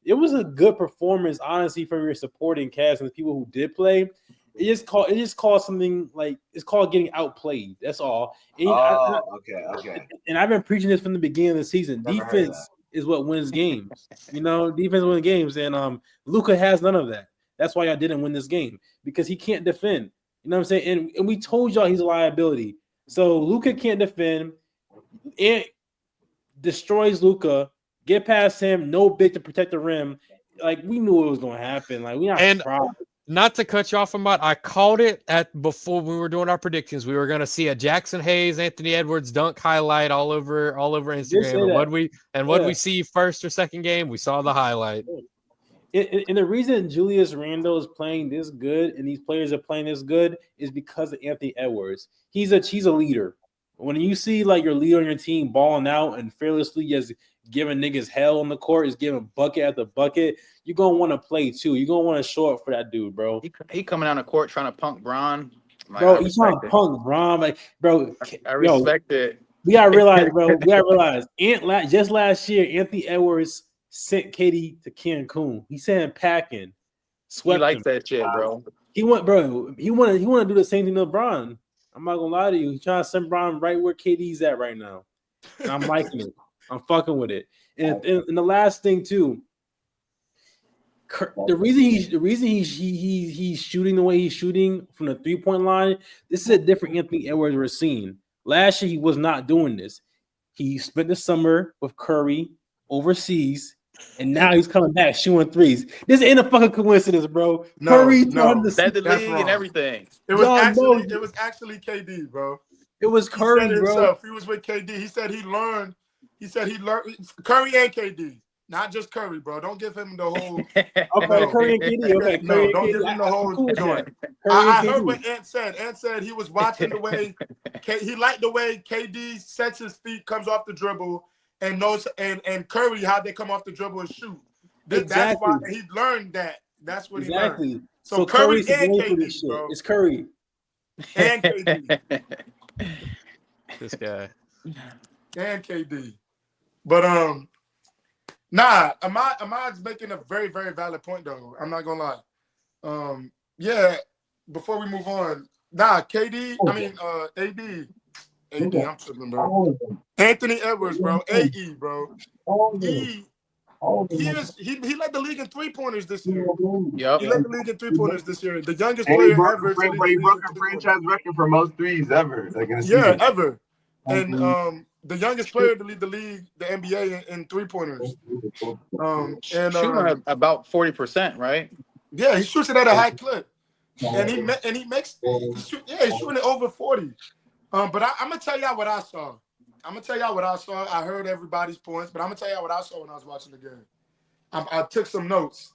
It was a good performance, honestly, from your supporting cast and the people who did play. It just called something like it's called getting outplayed. That's all. And Okay. and I've been preaching this from the beginning of the season. Never heard Defense is what wins games. Defense wins games, and Luka has none of that. That's why y'all didn't win this game because he can't defend. You know what I'm saying? And we told y'all he's a liability. So Luka can't defend. It destroys Luka. Get past him. No big to protect the rim. Like we knew it was going to happen. Like we not surprised. Not to cut you off, Ahmad, I called it before we were doing our predictions. We were going to see a Jackson Hayes, Anthony Edwards dunk highlight all over Instagram. And what we see first or second game, we saw the highlight. And the reason Julius Randle is playing this good and these players are playing this good is because of Anthony Edwards. He's a leader. When you see like your leader on your team balling out and fearlessly just giving niggas hell on the court, is giving bucket after bucket, you're gonna want to play too. You're gonna want to show up for that dude, bro. He coming down the court trying to punk Bron. Like, bro, he's trying to punk Bron. Like, bro, I respect it. We gotta realize, bro. Just last year, Anthony Edwards sent Katie to Cancun. He sent him packing. He likes that shit, bro. He want to do the same thing to LeBron. I'm not gonna lie to you. He's trying to send Bron right where KD's at right now. And I'm liking it. I'm fucking with it. And the last thing too, the reason he's shooting the way he's shooting from the 3-point line, this is a different Anthony Edwards we're seeing. Last year he was not doing this. He spent the summer with Curry overseas, and now he's coming back shooting threes. This ain't a fucking coincidence, bro. No, Curry no. told him to Led the That's league wrong. and everything. It was Y'all know- actually KD, bro. It was He said Curry, it bro. himself. He was with KD. He said he learned Curry and KD, not just Curry, bro. Don't give him the whole. Okay, No. Curry and KD. Okay, Curry No, and don't KD. give him the I'm whole cool with joint. that. Curry I and heard KD. what Ant said. Ant said he was watching the way he liked the way KD sets his feet, comes off the dribble, and knows and Curry how they come off the dribble and shoot. That's why he learned that. That's what he learned. Exactly. So Curry's Curry and to blame for this KD, shit. bro, It's Curry. and KD This guy. and KD. But nah, Ahmad's making a very, very valid point though. I'm not gonna lie. Yeah. Before we move on, KD. I mean, AD. I'm tripping, bro. Anthony Edwards, bro. AE, bro. He led the league in 3-pointers this year. Yep. He led the league in 3-pointers this year. The youngest And he player broke ever to lead the he league broke in a 3-pointers. franchise record for most threes ever. Like in a Yeah, season. ever. And the youngest player to lead the league, the NBA, in 3-pointers. Shooting about 40%, right? Yeah, he shoots it at a high clip, and he's shooting it over 40. But I'm gonna tell y'all what I saw. I heard everybody's points, but I'm gonna tell y'all what I saw when I was watching the game. I took some notes.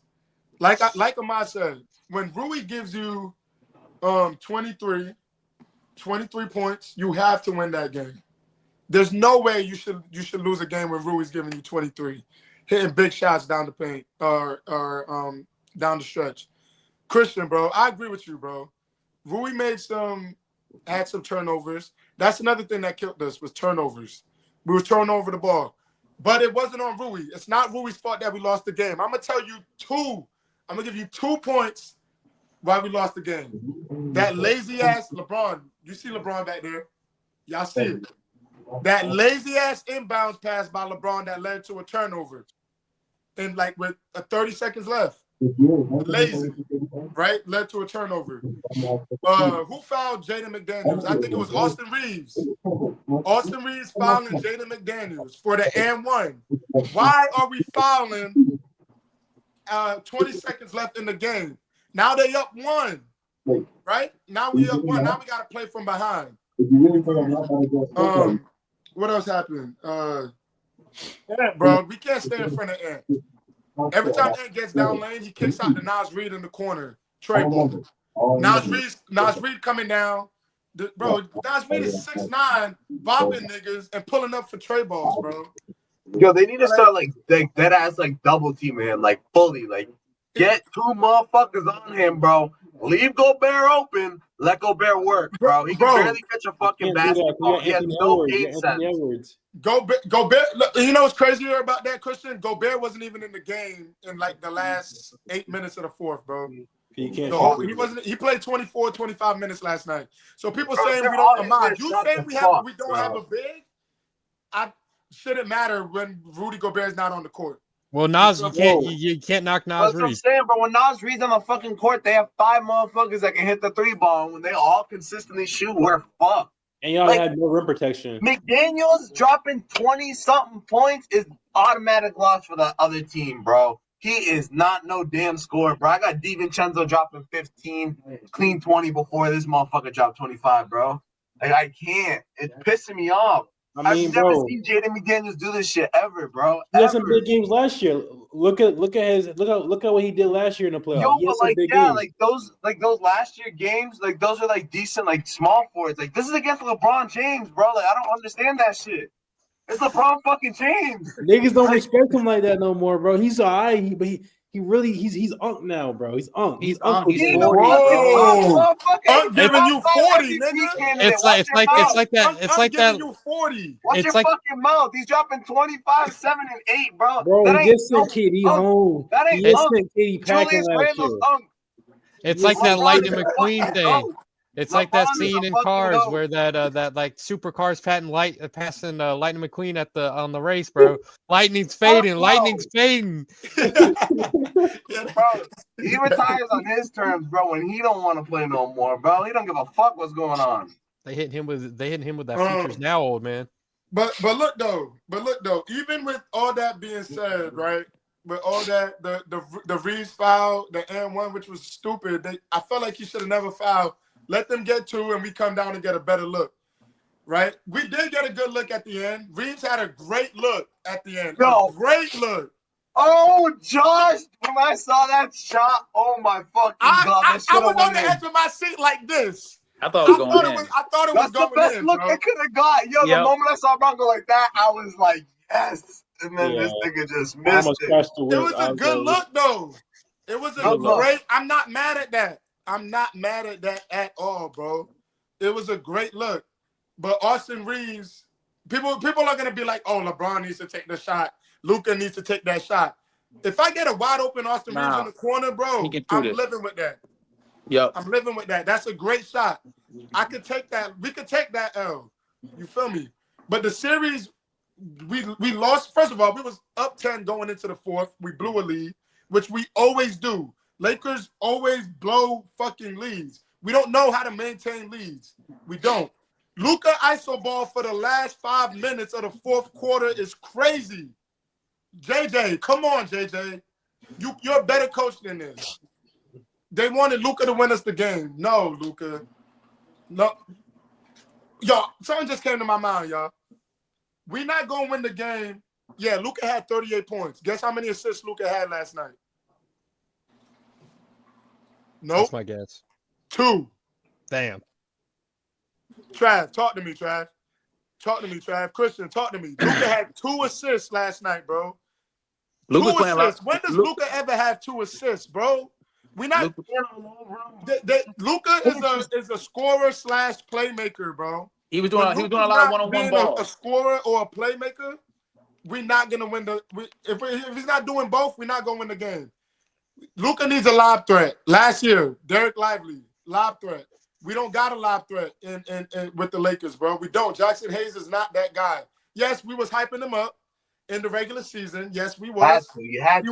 Like Ahmad said, when Rui gives you 23 points, you have to win that game. There's no way you should lose a game when Rui's giving you 23, hitting big shots down the paint or down the stretch. Christian, bro, I agree with you, bro. Rui had some turnovers. That's another thing that killed us was turnovers. We were turning over the ball. But it wasn't on Rui. It's not Rui's fault that we lost the game. I'm going to tell you I'm going to give you 2 points why we lost the game. That lazy-ass LeBron. You see LeBron back there? Y'all see it. That lazy-ass inbounds pass by LeBron that led to a turnover. And with 30 seconds left. Lazy, right? Led to a turnover. Who fouled Jaden McDaniels? I think it was Austin Reeves. Austin Reeves fouling Jaden McDaniels for the and one. Why are we fouling 20 seconds left in the game? Now they up 1, right? Now we up 1. Now we got to play from behind. What else happened? Bro, we can't stay in front of Ant. Every time Ant gets down lane, he kicks out to Nas Reed in the corner. Trey ball. Nas Reed coming down. Nas Reed is 6'9", bopping niggas and pulling up for Trey balls, bro. Yo, they need to start dead ass double teaming him fully. Get 2 motherfuckers on him, bro. Leave Gobert open. Let Gobert work, bro. He can barely catch a fucking basketball. He has no game sense. Gobert, you know what's crazier about that, Christian? Gobert wasn't even in the game in the last 8 minutes of the fourth, bro. He can't. He played 24, 25 minutes last night. So people saying they're we don't. all Ahmad, in you there, saying shut we the don't fuck, have a big? Shouldn't matter when Rudy Gobert is not on the court. Well, Nas, you can't knock Nas That's what I'm Reed. saying, bro. When Nas Reed's on the fucking court, they have 5 motherfuckers that can hit the 3 ball. And when they all consistently shoot, we're fucked. And y'all had no rim protection. McDaniels dropping 20-something points is automatic loss for the other team, bro. He is not no damn scorer, bro. I got DiVincenzo dropping 15, clean 20 before this motherfucker dropped 25, bro. I can't. It's pissing me off. I've never seen Jaden McDaniels do this shit ever, bro. He had some big games last year. Look at what he did last year in the playoffs. Yo, but those last year games, those are decent, small forwards. This is against LeBron James, bro. I don't understand that shit. It's LeBron fucking James. Niggas don't respect him like that no more, bro. He's all right, but he's unk now, bro. He's unk. He's unk. He's 40, bro. I'm giving you 40, nigga. It's like that. I'm giving you 40. Watch your fucking mouth. He's dropping 25, 7, and 8, bro. Bro, he just sent KD home. That ain't he just sent KD packing Julius last Randle's year. It's like that Lightning McQueen thing. It's like that scene in Cars where that supercars passing Lightning McQueen on the race, bro. Lightning's fading. Bro, he retires on his terms, bro. When he don't want to play no more, bro. He don't give a fuck what's going on. They hit him with that Futures Now old man. But look though, even with all that being said, right? With all that, the Reeves foul, the N1, which was stupid. I felt like he should have never fouled. Let them get two, and we come down and get a better look, right? We did get a good look at the end. Reeves had a great look at the end. Yo. A great look. Oh, Josh! When I saw that shot, oh my fucking god, that I should was have on went the in. edge of my seat like this. I thought it was going in. I thought it was That's the going best in, look bro. it could have got. Yo, the Yep. moment I saw Bronco like that, I was like, yes. And then Yeah. this nigga just I missed almost it. crashed the It whip. was I a was good like, look, though. It was a Good look. great. I'm not mad at that. I'm not mad at that at all, bro. It was a great look. But Austin Reeves, people are gonna be like, oh, LeBron needs to take the shot. Luka needs to take that shot. If I get a wide open Austin Reeves in the corner, bro, He can shoot I'm it. living with that. Yep. I'm living with that. That's a great shot. I could take that. We could take that L. You feel me? But the series, we lost. First of all, we was up 10 going into the fourth. We blew a lead, which we always do. Lakers always blow fucking leads. We don't know how to maintain leads. We don't. Luka iso ball for the last 5 minutes of the fourth quarter is crazy. JJ, come on, JJ. You're a better coach than this. They wanted Luka to win us the game. No, Luka. No. Y'all, something just came to my mind, y'all. We not going to win the game. Yeah, Luka had 38 points. Guess how many assists Luka had last night? Nope. That's my guess. 2. Damn. Trav, talk to me, Trav. Talk to me, Trav. Christian, talk to me. Luka had 2 assists last night, bro. Luka's 2 playing a lot. assists. When does Luka ever have 2 assists, bro? We not. Luka is a scorer / playmaker, bro. He was doing a lot of one-on-one being balls. a scorer or a playmaker, we're not gonna win if he's not doing both, we're not gonna win the game. Luka needs a lob threat. Last year, Derek Lively, lob threat. We don't got a lob threat in with the Lakers, bro. We don't. Jackson Hayes is not that guy. Yes, we was hyping him up in the regular season. Yes, we was. You had to.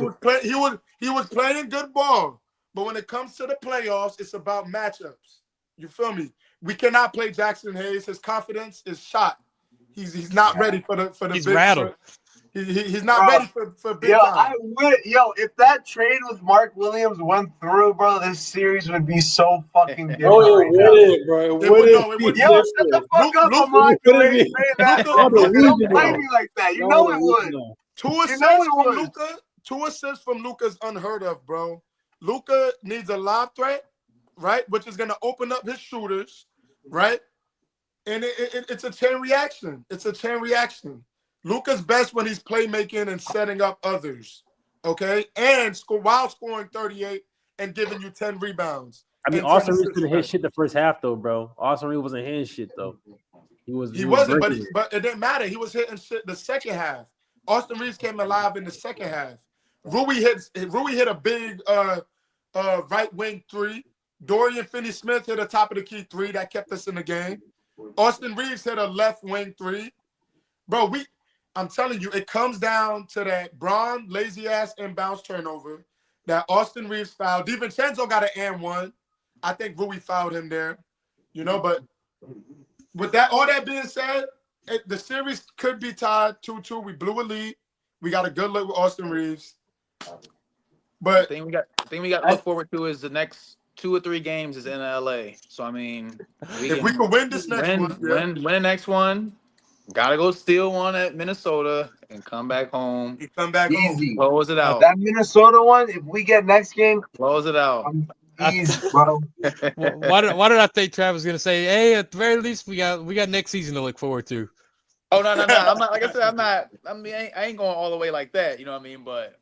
He was playing good ball. But when it comes to the playoffs, it's about matchups. You feel me? We cannot play Jackson Hayes. His confidence is shot. He's not ready for the He's big. rattled. He's not ready for big time. If that trade with Mark Williams went through, bro, this series would be so fucking different. oh, right it now. wouldn't, bro. It wouldn't be wouldn't. Yo, shut the different. fuck up, Luka- Amon. You Luka- ain't saying that. Luka- Luka, don't play Luka- me like that. You No, know it would. no. 2 assists from Luka. 2 assists from Luka's unheard of, bro. Luka needs a lob threat, right? Which is gonna open up his shooters, right? And it's a chain reaction. It's a chain reaction. Luka's best when he's playmaking and setting up others, okay? And while scoring 38 and giving you 10 rebounds. I mean, and Austin 10 Reeves assists. couldn't hit shit the first half, though, bro. Austin Reeves wasn't hitting shit, though. He wasn't, but it didn't matter. He was hitting shit the second half. Austin Reeves came alive in the second half. Rui hit a big right wing 3. Dorian Finney-Smith hit a top of the key 3 that kept us in the game. Austin Reeves hit a left wing 3. Bro, I'm telling you, it comes down to that Braun lazy ass inbounds turnover, that Austin Reeves foul. DiVincenzo got an and 1. I think Rui fouled him there. But with that, all that being said, the series could be tied 2-2. We blew a lead. We got a good look with Austin Reeves. But The thing we got to look forward to is the next 2 or 3 games is in LA. So I mean, if we can win this next one, win the next one, gotta go steal one at Minnesota and come back home. we come back Easy. home. Close it out. That Minnesota one, if we get next game, Close it out. easy, bro. Why did I think Trav was gonna say, hey, at the very least we got next season to look forward to? Oh no. I'm not, like I said, I'm not. I mean, I ain't going all the way like that. You know what I mean? But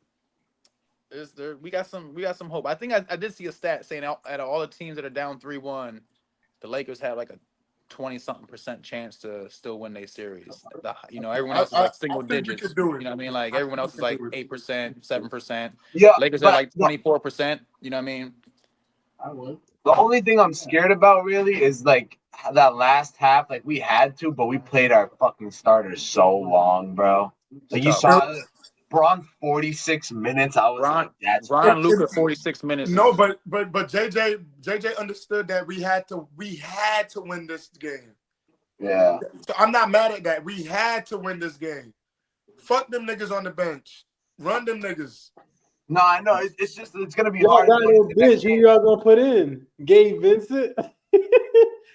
we got some hope. I think I did see a stat saying out of all the teams that are down 3-1, the Lakers have like a 20-something% chance to still win their series. Everyone else is like single digits. You know what I mean? Like everyone else is like 8%, 7%. Yeah, Lakers are like 24%. You know what I mean? The only thing I'm scared about really is like that last half. Like we had to, but we played our fucking starters so long, bro. Like you saw Braun 46 minutes. I was like, that's Ron Luka 46 minutes. No, but JJ understood that we had to win this game. Yeah. So I'm not mad at that. We had to win this game. Fuck them niggas on the bench. Run them niggas. No, I know. It's just it's gonna be Y'all hard got going no into next bitch. Who game. y'all gonna put in? Gabe Vincent?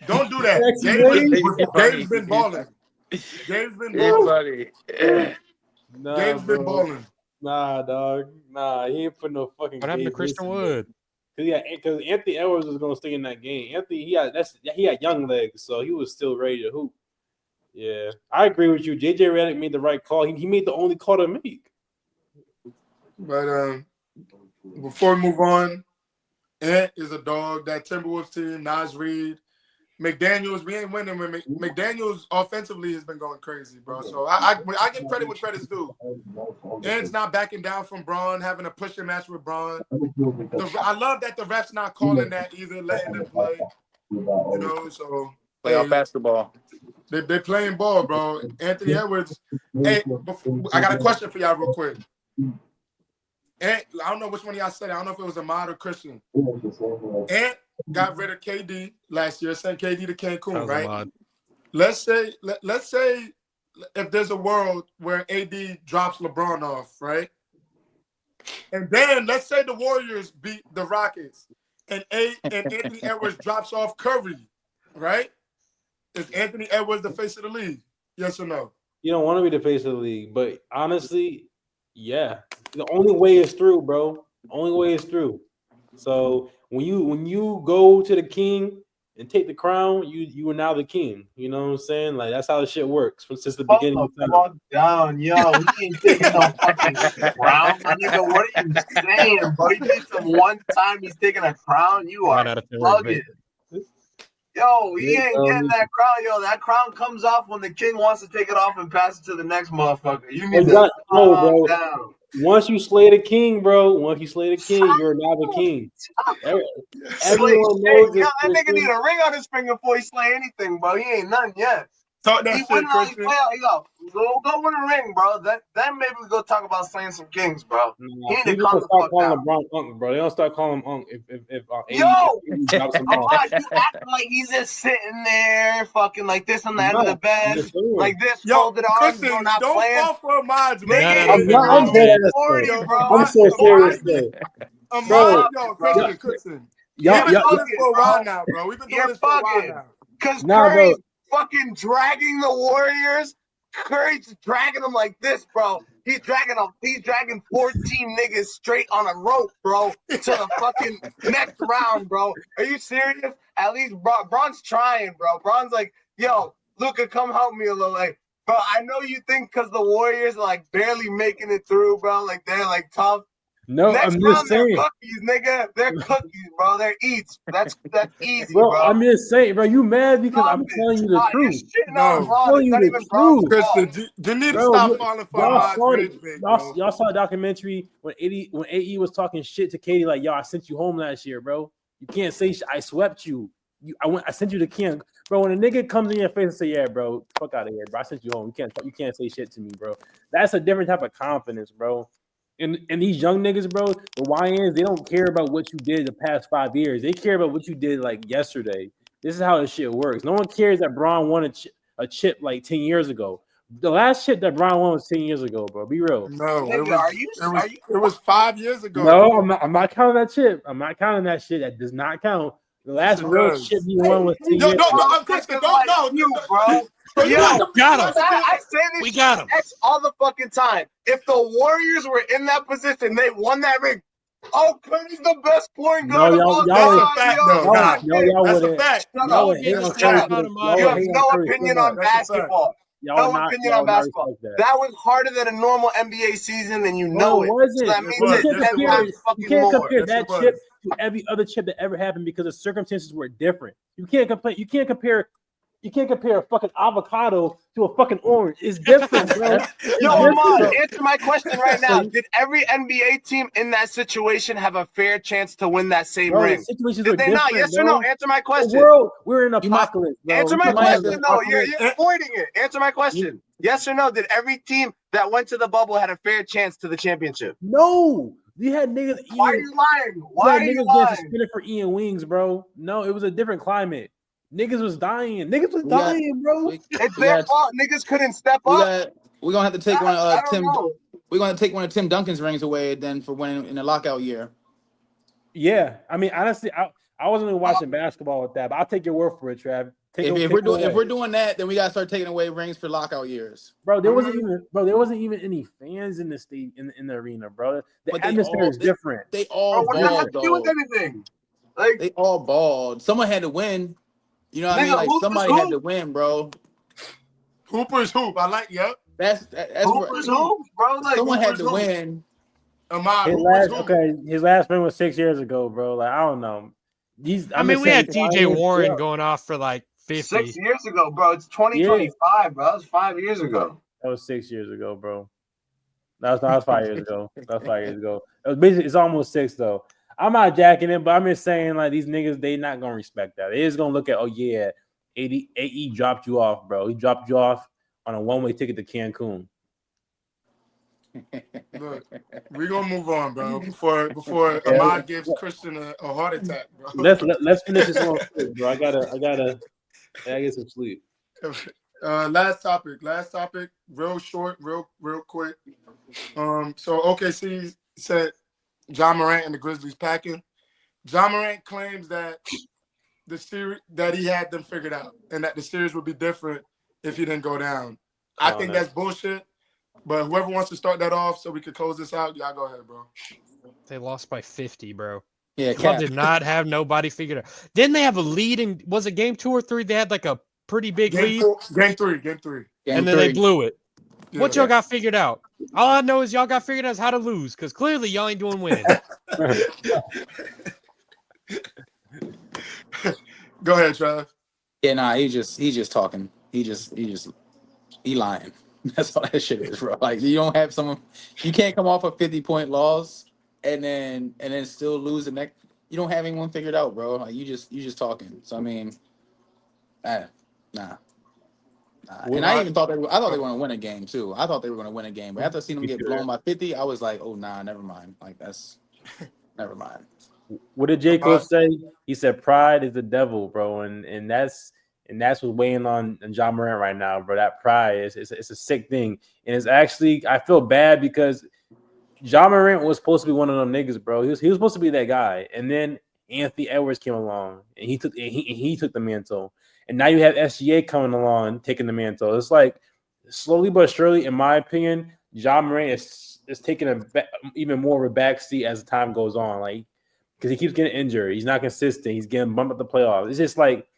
Don't do that. Maxi Gabe's Wade? been balling. Gabe's been Hey, balling. buddy. Nah, Gabe's been bro. balling. Nah, dog. Nah, he ain't put no fucking. What happened to Gabe Christian Vincent, bro. Wood? Because Anthony Edwards was gonna stay in that game. Anthony, he had young legs, so he was still ready to hoop. Yeah, I agree with you. JJ Redick made the right call. He made the only call to make. But before we move on, Ant is a dog. That Timberwolves team, Nas Reed, McDaniels, we ain't winning with McDaniels offensively has been going crazy, bro. So I give credit what credit's due. Ant's not backing down from Braun, having a push and match with Braun. I love that the refs not calling that either, letting them play. You know, so Playoff basketball. They're playing ball, bro. Anthony Edwards. Hey, I got a question for y'all real quick. Ant, I don't know which one of y'all said it. I don't know if it was Ahmad or Christian. Ant got rid of KD last year, sent KD to Cancun, right? Let's say if there's a world where AD drops LeBron off, right? And then let's say the Warriors beat the Rockets and Anthony Edwards drops off Curry, right? Is Anthony Edwards the face of the league? Yes or no? You don't want to be the face of the league, but honestly, yeah. The only way is through, bro. Only way is through. So when you go to the king and take the crown, you are now the king. You know what I'm saying? Like that's how the shit works since the beginning of time. Fuck down, yo. He ain't taking no fucking crown, my nigga. What are you saying, bro? He beats him one time. He's taking a crown. You are bugging. Yo, he ain't getting that crown. Yo, that crown comes off when the king wants to take it off and pass it to the next motherfucker. You need to calm down. Once you slay the king, bro. Once you slay the king, you're now the king. Everyone knows this. That nigga need a ring on his finger before he slay anything, bro. He ain't nothing yet. Talk that shit, Christian. Go win a ring, bro. Then maybe we go talk about slaying some kings, bro. He need to People calm don't the start fuck down. calling LeBron Unk, bro. They don't start calling him Unk if Yo, drops him off. Ahmad, you act like he's just sitting there, fucking like this on the end of the bed, like this, folded arms, Christian, not don't playing. fall for Ahmad's, Nigga, I'm dead ass, 40, bro. I'm so serious, though. Ahmad, Christian. Y'all, We've been doing this for a while now, bro. We've been doing this for a while now. Because Curry's fucking dragging the Warriors. Curry's dragging them like this, bro. He's dragging 14 niggas straight on a rope, bro, to the fucking next round, bro. Are you serious? At least Bron's trying, bro. Bron's like, yo, Luka, come help me a little. Like, bro, I know you think because the Warriors are like barely making it through, bro. Like they're like tough. No, next I'm round, just saying. they're cookies, nigga. They're cookies, bro. They're eats. That's easy, bro. bro. I'm just saying, bro. You mad because I'm telling you the truth. I'm telling you the truth. Christian, you need to stop falling for Ahmad's bridge, bro. Y'all saw a documentary when AE was talking shit to Katie, like, yo, I sent you home last year, bro. You can't say I swept you. I sent you to King, bro. When a nigga comes in your face and say, yeah, bro, fuck out of here, bro. I sent you home. You can't say shit to me, bro. That's a different type of confidence, bro. And these young niggas, bro, the YNs, they don't care about what you did the past 5 years. They care about what you did like yesterday. This is how this shit works. No one cares that Braun won a chip like 10 years ago. The last chip that Braun won was 10 years ago, bro. Be real. No, it was 5 years ago. No, I'm not counting that chip. I'm not counting that shit. That does not count. The last real chip he won was 10 years ago. Christian, don't, bro. Yo, got him. I say this we got him all the fucking time. If the Warriors were in that position, they won that ring. Oh, Curry's the best point guard of all time. That's a fact, though. That's a fact. You have no opinion on basketball. No opinion on basketball. That was harder than a normal NBA season, and you know it. Wasn't. So that means you can't compare that chip to every other chip that ever happened because the circumstances were different. You can't compare a fucking avocado to a fucking orange. It's different, bro. Yo, Ahmad, answer my question right now. Did every NBA team in that situation have a fair chance to win that same ring? Did they not? Yes or no? Answer my question. We're in apocalypse, bro. Answer my question, though. You're avoiding it. Answer my question. Yes or no? Did every team that went to the bubble had a fair chance to the championship? No. You had niggas. Why are you lying? Why are you lying? Suspended for Ian Wings, bro. No, it was a different climate. Niggas was dying. Niggas was We got- dying, bro. It's we their got- fault. Niggas couldn't step We up. got. We're gonna have to take one of I don't Tim. know. We're gonna take one of Tim Duncan's rings away then for winning in the lockout year. Yeah, I mean, honestly, I wasn't even watching basketball with that, but I'll take your word for it, Trav. If we're doing that, then we gotta start taking away rings for lockout years. Bro, there wasn't even any fans in the state in the arena, bro. The But atmosphere is different. They all Bro, what does that have balled to do with though. anything? Like, They all balled. Someone had to win. You know what I mean? nigga, Like hoop is somebody had hoop. to win, bro. Hooper's hoop. I like. Yep. That's Hoopers hoop, bro. Like, someone had Hooper's to hoop. win. Ahmad, His Hooper's hoop. his last win was 6 years ago, bro. Like I don't know. I mean, we had TJ Warren going off for like 50. 6 years ago, bro. It's 2025, bro. That was 5 years ago. That was 6 years ago, bro. That was 5 years ago. That was 5 years ago. It was basically it's almost 6 though. I'm not jacking it, but I'm just saying like these niggas they not gonna respect that. They just gonna look at AE dropped you off, bro. He dropped you off on a one-way ticket to Cancun. Look, we're gonna move on, bro. Before Ahmad gives Christian a heart attack, bro. Let's finish this one quick, bro. I gotta get some sleep. Last topic. Real short, real quick. So OKC said John Morant and the Grizzlies packing. John Morant claims that the series that he had them figured out, and that the series would be different if he didn't go down. I think that's bullshit. But whoever wants to start that off so we can close this out, y'all go ahead, bro. They lost by 50, bro. Yeah, Y'all did not have nobody figured out. Didn't they have a lead in, was it game 2 or 3? They had like a pretty big lead. Game three. And then they blew it. Yeah. What y'all got figured out? All I know is y'all got figured out is how to lose, because clearly y'all ain't doing winning. Go ahead, Trav. Yeah, nah, he's just talking. He lying. That's all that shit is, bro. Like you don't have someone, you can't come off a 50-point loss and then still lose the next. You don't have anyone figured out, bro. Like you just talking. So I mean, nah. And I even thought I thought they were gonna win a game too. I thought they were gonna win a game, but after seeing them get blown by 50, I was like, oh nah, never mind. Like that's never mind. What did J. Cole say? He said pride is the devil, bro, and that's what's weighing on John Morant right now, bro. That pride is it's a sick thing, and it's actually I feel bad because John Morant was supposed to be one of them niggas, bro. He was supposed to be that guy, and then Anthony Edwards came along, and he took the mantle, and now you have SGA coming along taking the mantle. It's like slowly but surely, in my opinion, John Morant is taking even more of a backseat as time goes on, like because he keeps getting injured. He's not consistent. He's getting bumped at the playoffs. It's just like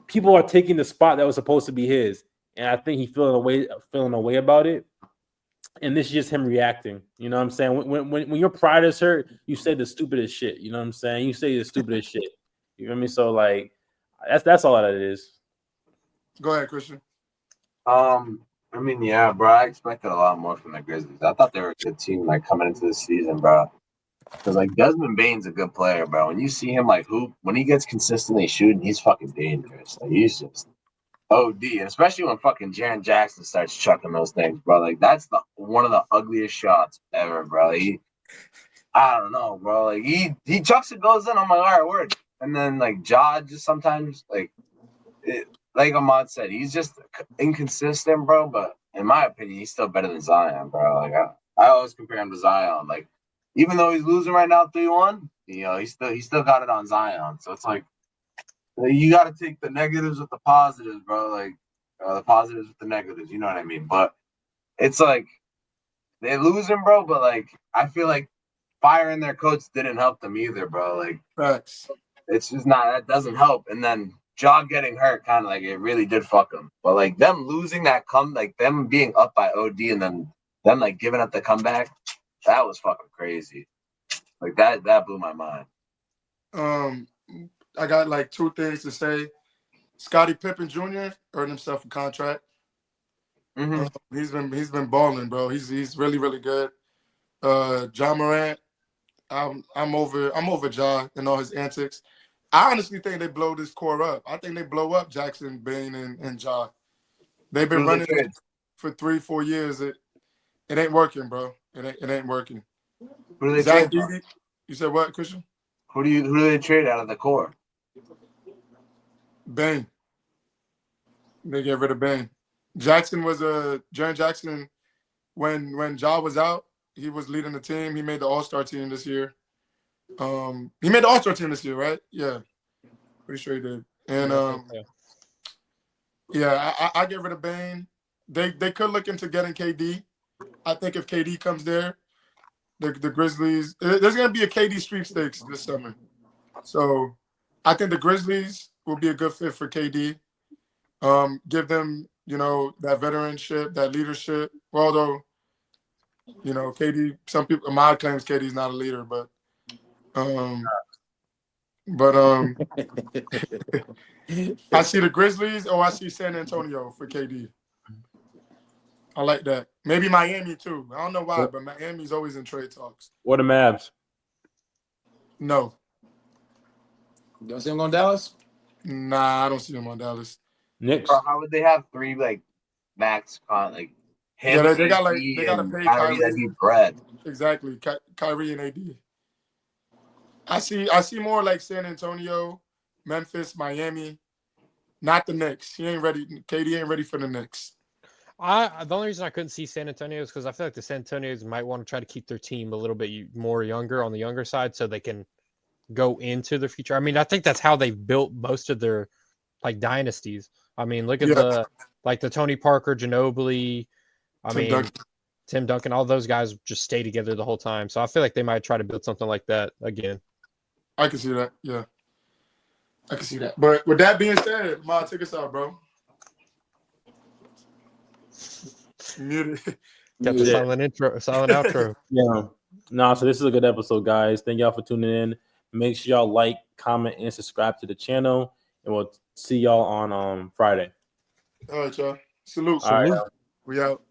people are taking the spot that was supposed to be his, and I think he's feeling a way about it. And this is just him reacting. You know what I'm saying? When your pride is hurt, you say the stupidest shit. You know what I'm saying? You say the stupidest shit. You know what I mean? So like, that's all that it is. Go ahead, Christian. I mean, yeah, bro. I expected a lot more from the Grizzlies. I thought they were a good team, like coming into the season, bro. Because like Desmond Bane's a good player, bro. When you see him like hoop, when he gets consistently shooting, he's fucking dangerous. Like he's just OD, and especially when fucking Jaren Jackson starts chucking those things, bro. Like that's one of the ugliest shots ever, bro. I don't know, bro. Like he chucks it, goes in. I'm like, all right, word. And then like Ja just sometimes like Ahmad said, he's just inconsistent, bro. But in my opinion, he's still better than Zion, bro. Like I always compare him to Zion. Like even though he's losing right now 3-1, you know, he still got it on Zion. So it's like you got to take the negatives with the positives, bro. Like the positives with the negatives. You know what I mean? But it's like they're losing, bro. But like I feel like firing their coach didn't help them either, bro. Like Facts. it's just not that doesn't help. And then Ja getting hurt, kind of like it really did fuck them. But like them losing that like them being up by OD and then them like giving up the comeback, that was fucking crazy. Like that blew my mind. I got like two things to say. Scottie Pippen Jr. earned himself a contract. Mm-hmm. He's been balling, bro. He's really, really good. John Morant, I'm over Ja and all his antics. I honestly think they blow this core up. I think they blow up Jackson, Bane, and Ja. They've been running for 3-4 years. It ain't working, bro. It ain't working. Who do they Zach trade for? Edey, you said what, Christian? Who do they trade out of the core? Bane. They get rid of Bane. Jackson was Jaren Jackson when Ja was out. He was leading the team. He made the All-Star team this year. He made the All-Star team this year, right? Yeah, pretty sure he did. And Yeah, I think so. yeah, I get rid of Bane. They could look into getting KD. I think if KD comes there, the Grizzlies. There's gonna be a KD sweepstakes this summer, so I think the Grizzlies will be a good fit for KD. Give them, that veteranship, that leadership. Well, although, KD, some people, my claims KD's not a leader, but, but I see the Grizzlies or I see San Antonio for KD. I like that. Maybe Miami too. I don't know why, but Miami's always in trade talks. What the Mavs? No, You don't see him going to Dallas? nah, I don't see them on Dallas. Knicks. Bro, how would they have 3 like max con like him? Yeah, they got AD, they got to and pay Kyrie. Kyrie. That'd be bread. Exactly, Kyrie and AD. I see more like San Antonio, Memphis, Miami, not the Knicks. He ain't ready. KD ain't ready for the Knicks. The only reason I couldn't see San Antonio is because I feel like the San Antonios might want to try to keep their team a little bit more younger on the younger side, so they can go into the future. I mean, I think that's how they've built most of their like dynasties. I mean, look at the Tony Parker, Ginobili. Tim Duncan. All those guys just stay together the whole time. So I feel like they might try to build something like that again. I can see that. Yeah, I can see that. But with that being said, Ma, take us out, bro. Muted. Got the silent outro. Yeah. No, so this is a good episode, guys. Thank y'all for tuning in. Make sure y'all like, comment, and subscribe to the channel. And we'll see y'all on Friday. All right, y'all. Salute. All right. We out.